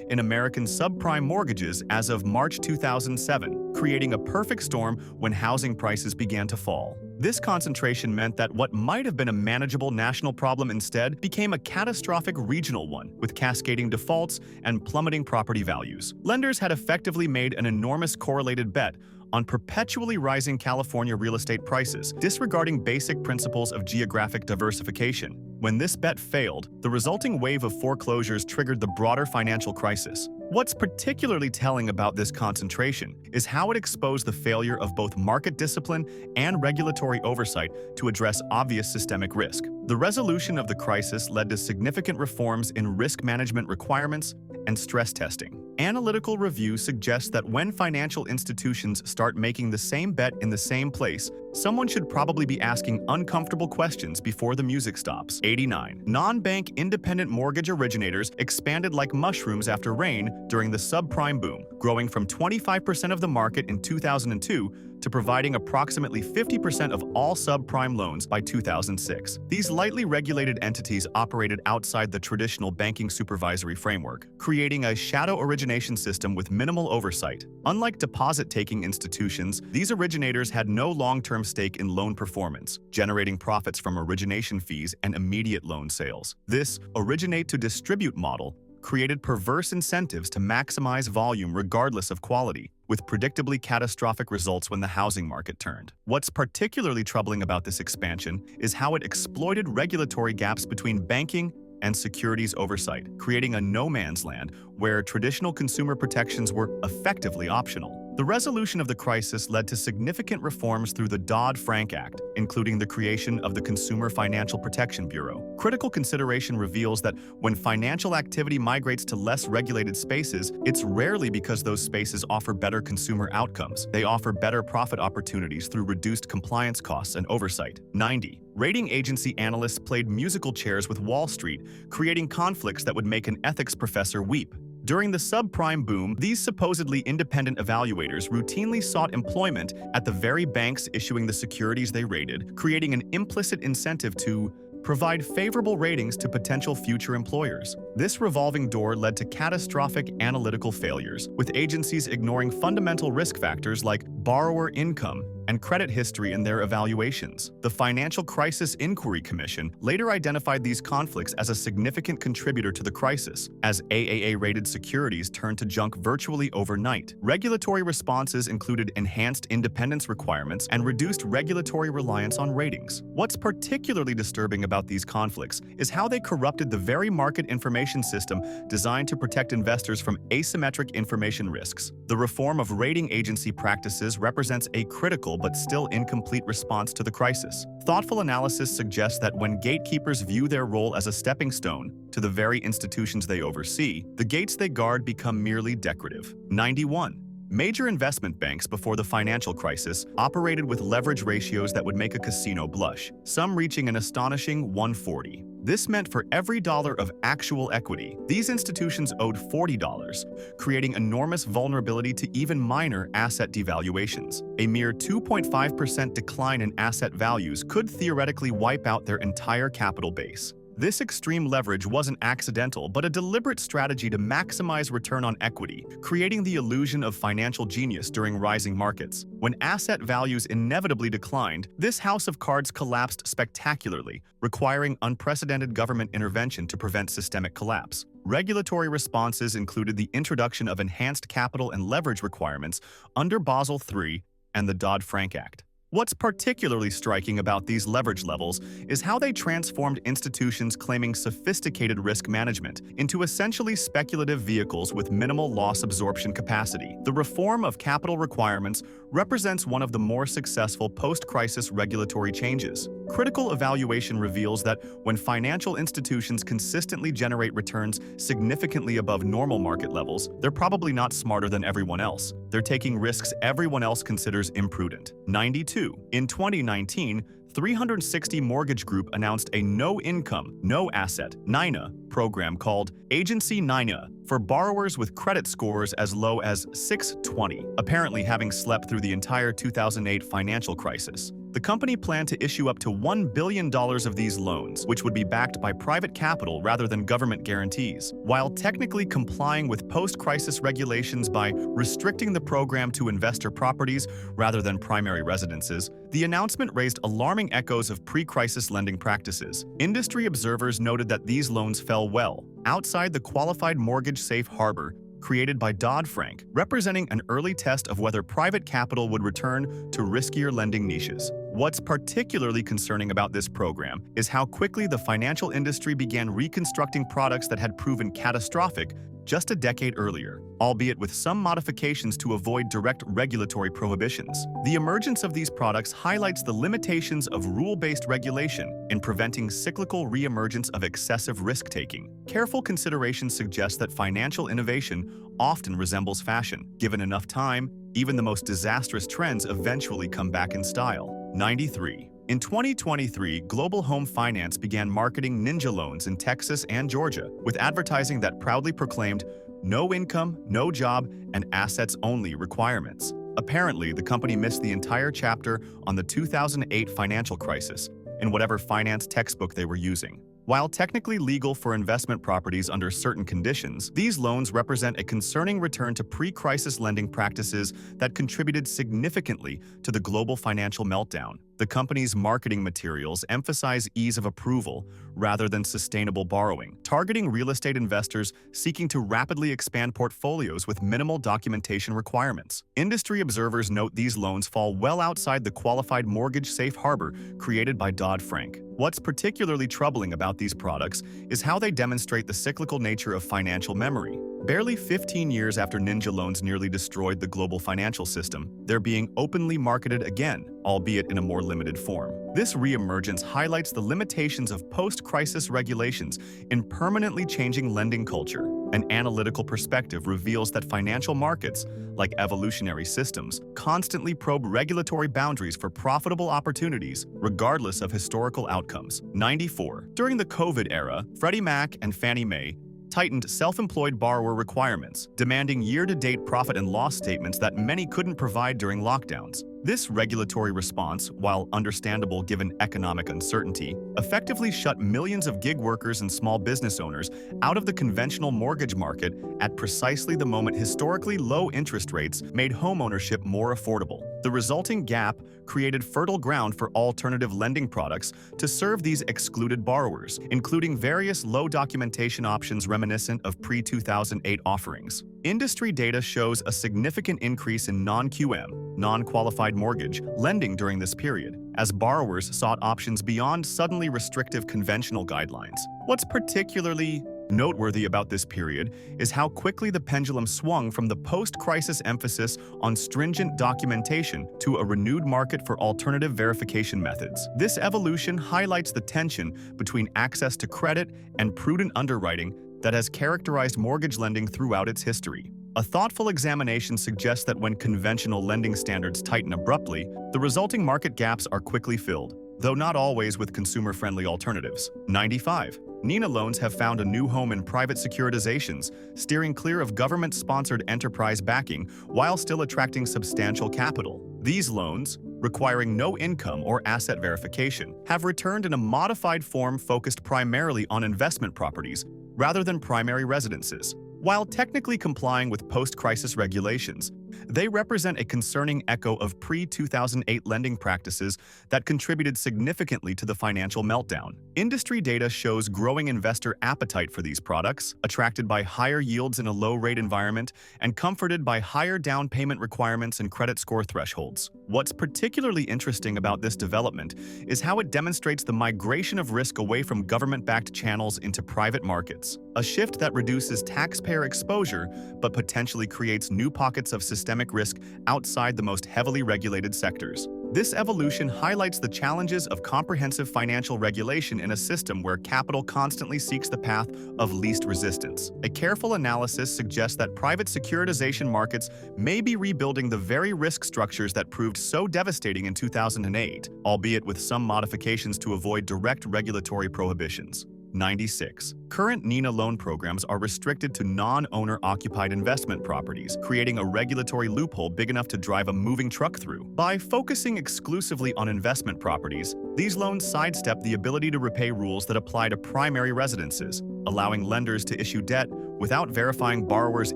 in American subprime mortgages as of March 2007, creating a perfect storm when housing prices began to fall. This concentration meant that what might have been a manageable national problem instead became a catastrophic regional one, with cascading defaults and plummeting property values. Lenders had effectively made an enormous correlated bet on perpetually rising California real estate prices, disregarding basic principles of geographic diversification. When this bet failed, the resulting wave of foreclosures triggered the broader financial crisis. What's particularly telling about this concentration is how it exposed the failure of both market discipline and regulatory oversight to address obvious systemic risk. The resolution of the crisis led to significant reforms in risk management requirements and stress testing. Analytical review suggests that when financial institutions start making the same bet in the same place, someone should probably be asking uncomfortable questions before the music stops. 89. Non-bank independent mortgage originators expanded like mushrooms after rain during the subprime boom, growing from 25% of the market in 2002 to providing approximately 50% of all subprime loans by 2006. These lightly regulated entities operated outside the traditional banking supervisory framework, creating a shadow origination system with minimal oversight. Unlike deposit-taking institutions, these originators had no long-term stake in loan performance, generating profits from origination fees and immediate loan sales. This originate-to-distribute model created perverse incentives to maximize volume regardless of quality, with predictably catastrophic results when the housing market turned. What's particularly troubling about this expansion is how it exploited regulatory gaps between banking and securities oversight, creating a no-man's land where traditional consumer protections were effectively optional. The resolution of the crisis led to significant reforms through the Dodd-Frank Act, including the creation of the Consumer Financial Protection Bureau. Critical consideration reveals that when financial activity migrates to less regulated spaces, it's rarely because those spaces offer better consumer outcomes. They offer better profit opportunities through reduced compliance costs and oversight. 90. Rating agency analysts played musical chairs with Wall Street, creating conflicts that would make an ethics professor weep. During the subprime boom, these supposedly independent evaluators routinely sought employment at the very banks issuing the securities they rated, creating an implicit incentive to provide favorable ratings to potential future employers. This revolving door led to catastrophic analytical failures, with agencies ignoring fundamental risk factors like borrower income and credit history in their evaluations. The Financial Crisis Inquiry Commission later identified these conflicts as a significant contributor to the crisis, as AAA-rated securities turned to junk virtually overnight. Regulatory responses included enhanced independence requirements and reduced regulatory reliance on ratings. What's particularly disturbing about these conflicts is how they corrupted the very market information system designed to protect investors from asymmetric information risks. The reform of rating agency practices represents a critical but still incomplete response to the crisis. Thoughtful analysis suggests that when gatekeepers view their role as a stepping stone to the very institutions they oversee, the gates they guard become merely decorative. 91. Major investment banks before the financial crisis operated with leverage ratios that would make a casino blush, some reaching an astonishing 140. This meant for every dollar of actual equity, these institutions owed $40, creating enormous vulnerability to even minor asset devaluations. A mere 2.5% decline in asset values could theoretically wipe out their entire capital base. This extreme leverage wasn't accidental, but a deliberate strategy to maximize return on equity, creating the illusion of financial genius during rising markets. When asset values inevitably declined, this house of cards collapsed spectacularly, requiring unprecedented government intervention to prevent systemic collapse. Regulatory responses included the introduction of enhanced capital and leverage requirements under Basel III and the Dodd-Frank Act. What's particularly striking about these leverage levels is how they transformed institutions claiming sophisticated risk management into essentially speculative vehicles with minimal loss absorption capacity. The reform of capital requirements represents one of the more successful post-crisis regulatory changes. Critical evaluation reveals that when financial institutions consistently generate returns significantly above normal market levels, they're probably not smarter than everyone else. They're taking risks everyone else considers imprudent. 92. In 2019, 360 Mortgage Group announced a no-income, no-asset (NINA) program called Agency NINA for borrowers with credit scores as low as 620, apparently having slept through the entire 2008 financial crisis. The company planned to issue up to $1 billion of these loans, which would be backed by private capital rather than government guarantees. While technically complying with post-crisis regulations by restricting the program to investor properties rather than primary residences, the announcement raised alarming echoes of pre-crisis lending practices. Industry observers noted that these loans fell well outside the qualified mortgage safe harbor created by Dodd-Frank, representing an early test of whether private capital would return to riskier lending niches. What's particularly concerning about this program is how quickly the financial industry began reconstructing products that had proven catastrophic just a decade earlier, albeit with some modifications to avoid direct regulatory prohibitions. The emergence of these products highlights the limitations of rule-based regulation in preventing cyclical re-emergence of excessive risk-taking. Careful consideration suggests that financial innovation often resembles fashion. Given enough time, even the most disastrous trends eventually come back in style. 93. In 2023, Global Home Finance began marketing ninja loans in Texas and Georgia, with advertising that proudly proclaimed no income, no job, and assets-only requirements. Apparently, the company missed the entire chapter on the 2008 financial crisis in whatever finance textbook they were using. While technically legal for investment properties under certain conditions, these loans represent a concerning return to pre-crisis lending practices that contributed significantly to the global financial meltdown. The company's marketing materials emphasize ease of approval rather than sustainable borrowing, targeting real estate investors seeking to rapidly expand portfolios with minimal documentation requirements. Industry observers note these loans fall well outside the qualified mortgage safe harbor created by Dodd-Frank. What's particularly troubling about these products is how they demonstrate the cyclical nature of financial memory. Barely 15 years after ninja loans nearly destroyed the global financial system, they're being openly marketed again, albeit in a more limited form. This reemergence highlights the limitations of post-crisis regulations in permanently changing lending culture. An analytical perspective reveals that financial markets, like evolutionary systems, constantly probe regulatory boundaries for profitable opportunities, regardless of historical outcomes. 94. During the COVID era, Freddie Mac and Fannie Mae tightened self-employed borrower requirements, demanding year-to-date profit and loss statements that many couldn't provide during lockdowns. This regulatory response, while understandable given economic uncertainty, effectively shut millions of gig workers and small business owners out of the conventional mortgage market at precisely the moment historically low interest rates made homeownership more affordable. The resulting gap created fertile ground for alternative lending products to serve these excluded borrowers, including various low documentation options reminiscent of pre-2008 offerings. Industry data shows a significant increase in non-QM, non-qualified mortgage, lending during this period, as borrowers sought options beyond suddenly restrictive conventional guidelines. What's particularly noteworthy about this period is how quickly the pendulum swung from the post-crisis emphasis on stringent documentation to a renewed market for alternative verification methods. This evolution highlights the tension between access to credit and prudent underwriting that has characterized mortgage lending throughout its history. A thoughtful examination suggests that when conventional lending standards tighten abruptly, the resulting market gaps are quickly filled, though not always with consumer-friendly alternatives. 95. Nina loans have found a new home in private securitizations, steering clear of government-sponsored enterprise backing while still attracting substantial capital. These loans, requiring no income or asset verification, have returned in a modified form focused primarily on investment properties rather than primary residences. While technically complying with post-crisis regulations, They represent a concerning echo of pre-2008 lending practices that contributed significantly to the financial meltdown. Industry data shows growing investor appetite for these products, attracted by higher yields in a low-rate environment and comforted by higher down payment requirements and credit score thresholds. What's particularly interesting about this development is how it demonstrates the migration of risk away from government-backed channels into private markets, a shift that reduces taxpayer exposure but potentially creates new pockets of systemic risk outside the most heavily regulated sectors. This evolution highlights the challenges of comprehensive financial regulation in a system where capital constantly seeks the path of least resistance. A careful analysis suggests that private securitization markets may be rebuilding the very risk structures that proved so devastating in 2008, albeit with some modifications to avoid direct regulatory prohibitions. 96. Current NINA loan programs are restricted to non-owner-occupied investment properties, creating a regulatory loophole big enough to drive a moving truck through. By focusing exclusively on investment properties, these loans sidestep the ability to repay rules that apply to primary residences, allowing lenders to issue debt without verifying borrowers'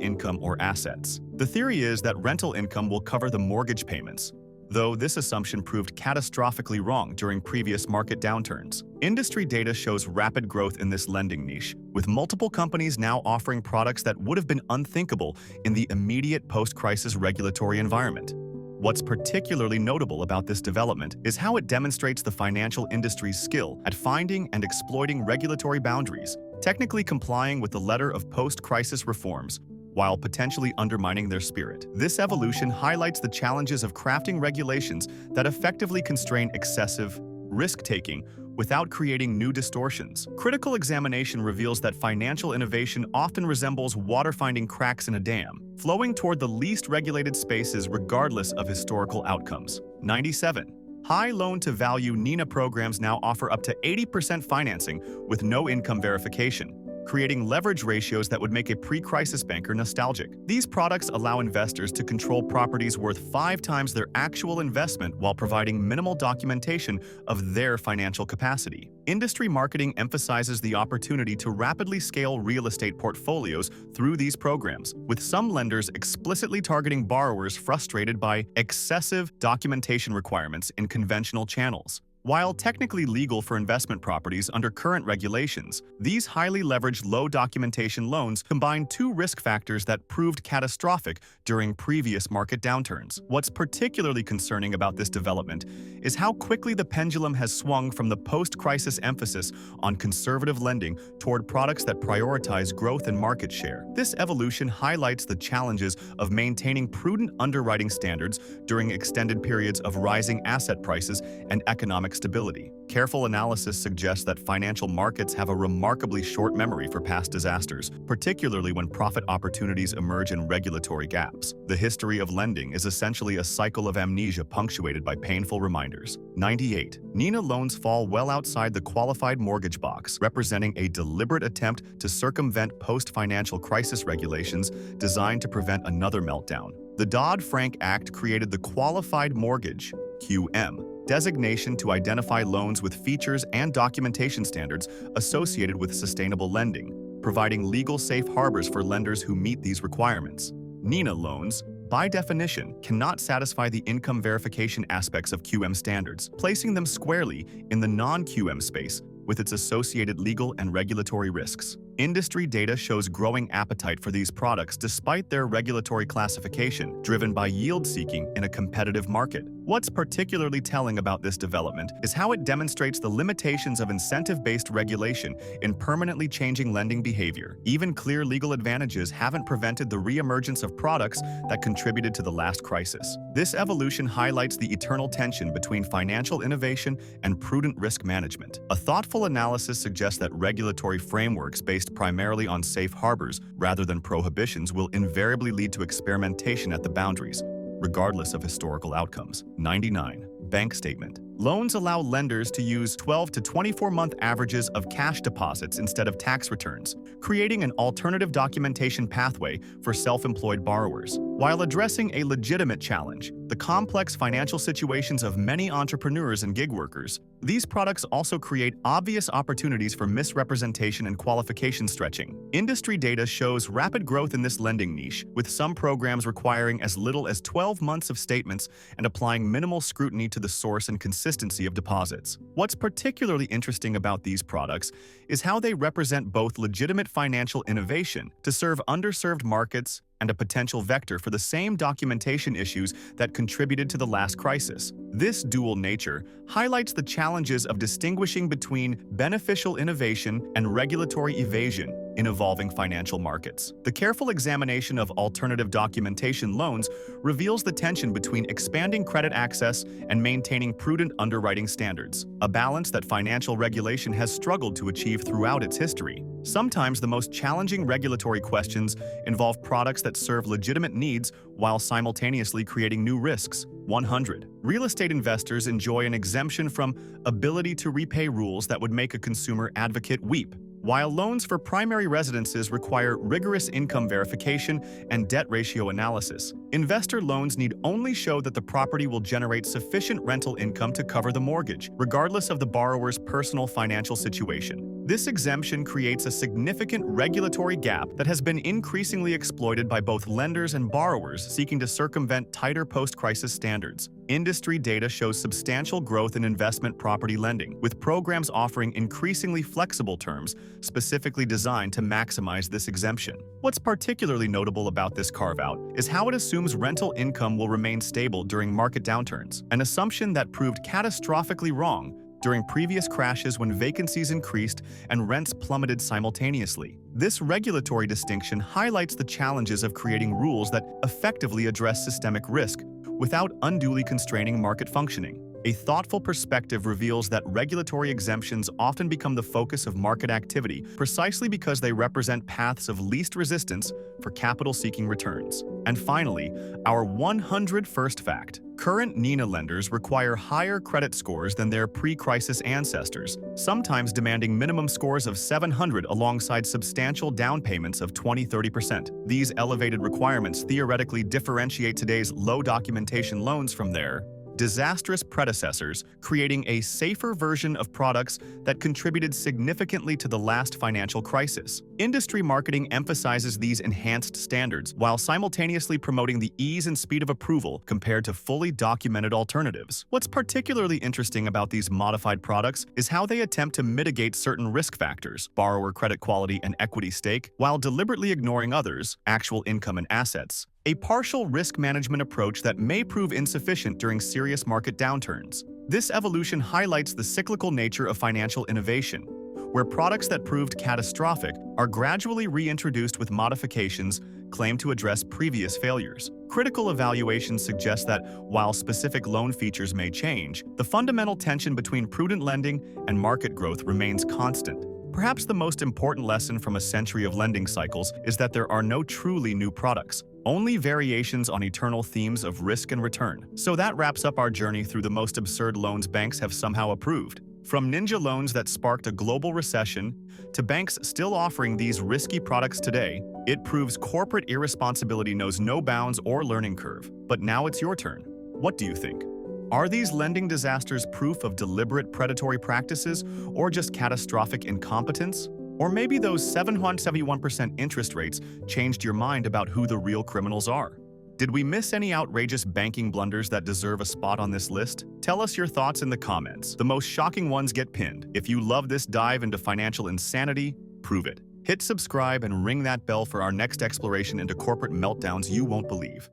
income or assets. The theory is that rental income will cover the mortgage payments, though this assumption proved catastrophically wrong during previous market downturns. Industry data shows rapid growth in this lending niche, with multiple companies now offering products that would have been unthinkable in the immediate post-crisis regulatory environment. What's particularly notable about this development is how it demonstrates the financial industry's skill at finding and exploiting regulatory boundaries, technically complying with the letter of post-crisis reforms, while potentially undermining their spirit. This evolution highlights the challenges of crafting regulations that effectively constrain excessive risk-taking without creating new distortions. Critical examination reveals that financial innovation often resembles water finding cracks in a dam, flowing toward the least regulated spaces regardless of historical outcomes. 97. High loan-to-value NINA programs now offer up to 80% financing with no income verification, creating leverage ratios that would make a pre-crisis banker nostalgic. These products allow investors to control properties worth 5 times their actual investment while providing minimal documentation of their financial capacity. Industry marketing emphasizes the opportunity to rapidly scale real estate portfolios through these programs, with some lenders explicitly targeting borrowers frustrated by excessive documentation requirements in conventional channels. While technically legal for investment properties under current regulations, these highly leveraged low-documentation loans combine 2 risk factors that proved catastrophic during previous market downturns. What's particularly concerning about this development is how quickly the pendulum has swung from the post-crisis emphasis on conservative lending toward products that prioritize growth and market share. This evolution highlights the challenges of maintaining prudent underwriting standards during extended periods of rising asset prices and economic stability. Careful analysis suggests that financial markets have a remarkably short memory for past disasters, particularly when profit opportunities emerge in regulatory gaps. The history of lending is essentially a cycle of amnesia punctuated by painful reminders. 98. NINA loans fall well outside the qualified mortgage box, representing a deliberate attempt to circumvent post-financial crisis regulations designed to prevent another meltdown. The Dodd-Frank Act created the Qualified Mortgage (QM) designation to identify loans with features and documentation standards associated with sustainable lending, providing legal safe harbors for lenders who meet these requirements. NINA loans, by definition, cannot satisfy the income verification aspects of QM standards, placing them squarely in the non-QM space with its associated legal and regulatory risks. Industry data shows growing appetite for these products despite their regulatory classification, driven by yield-seeking in a competitive market. What's particularly telling about this development is how it demonstrates the limitations of incentive-based regulation in permanently changing lending behavior. Even clear legal advantages haven't prevented the re-emergence of products that contributed to the last crisis. This evolution highlights the eternal tension between financial innovation and prudent risk management. A thoughtful analysis suggests that regulatory frameworks based primarily on safe harbors rather than prohibitions will invariably lead to experimentation at the boundaries, regardless of historical outcomes. 99. Bank statement. Loans allow lenders to use 12 to 24-month averages of cash deposits instead of tax returns, creating an alternative documentation pathway for self-employed borrowers. While addressing a legitimate challenge, the complex financial situations of many entrepreneurs and gig workers. These products also create obvious opportunities for misrepresentation and qualification stretching. Industry data shows rapid growth in this lending niche, with some programs requiring as little as 12 months of statements and applying minimal scrutiny to the source and consistency of deposits. What's particularly interesting about these products is how they represent both legitimate financial innovation to serve underserved markets and a potential vector for the same documentation issues that contributed to the last crisis. This dual nature highlights the challenges of distinguishing between beneficial innovation and regulatory evasion in evolving financial markets. The careful examination of alternative documentation loans reveals the tension between expanding credit access and maintaining prudent underwriting standards, a balance that financial regulation has struggled to achieve throughout its history. Sometimes the most challenging regulatory questions involve products that serve legitimate needs while simultaneously creating new risks. 100. Real estate investors enjoy an exemption from ability to repay rules that would make a consumer advocate weep. While loans for primary residences require rigorous income verification and debt ratio analysis, investor loans need only show that the property will generate sufficient rental income to cover the mortgage, regardless of the borrower's personal financial situation. This exemption creates a significant regulatory gap that has been increasingly exploited by both lenders and borrowers seeking to circumvent tighter post-crisis standards. Industry data shows substantial growth in investment property lending, with programs offering increasingly flexible terms specifically designed to maximize this exemption. What's particularly notable about this carve-out is how it assumes rental income will remain stable during market downturns, an assumption that proved catastrophically wrong during previous crashes when vacancies increased and rents plummeted simultaneously. This regulatory distinction highlights the challenges of creating rules that effectively address systemic risk without unduly constraining market functioning. A thoughtful perspective reveals that regulatory exemptions often become the focus of market activity precisely because they represent paths of least resistance for capital-seeking returns. And finally, our 101st fact. Current NINA lenders require higher credit scores than their pre-crisis ancestors, sometimes demanding minimum scores of 700 alongside substantial down payments of 20–30%. These elevated requirements theoretically differentiate today's low documentation loans from their disastrous predecessors, creating a safer version of products that contributed significantly to the last financial crisis. Industry marketing emphasizes these enhanced standards while simultaneously promoting the ease and speed of approval compared to fully documented alternatives. What's particularly interesting about these modified products is how they attempt to mitigate certain risk factors, borrower credit quality and equity stake, while deliberately ignoring others, actual income and assets. A partial risk management approach that may prove insufficient during serious market downturns. This evolution highlights the cyclical nature of financial innovation, where products that proved catastrophic are gradually reintroduced with modifications claimed to address previous failures. Critical evaluations suggest that, while specific loan features may change, the fundamental tension between prudent lending and market growth remains constant. Perhaps the most important lesson from a century of lending cycles is that there are no truly new products, only variations on eternal themes of risk and return. So that wraps up our journey through the most absurd loans banks have somehow approved. From ninja loans that sparked a global recession to banks still offering these risky products today, it proves corporate irresponsibility knows no bounds or learning curve. But now it's your turn. What do you think? Are these lending disasters proof of deliberate predatory practices or just catastrophic incompetence? Or maybe those 771% interest rates changed your mind about who the real criminals are? Did we miss any outrageous banking blunders that deserve a spot on this list? Tell us your thoughts in the comments. The most shocking ones get pinned. If you love this dive into financial insanity, prove it. Hit subscribe and ring that bell for our next exploration into corporate meltdowns you won't believe.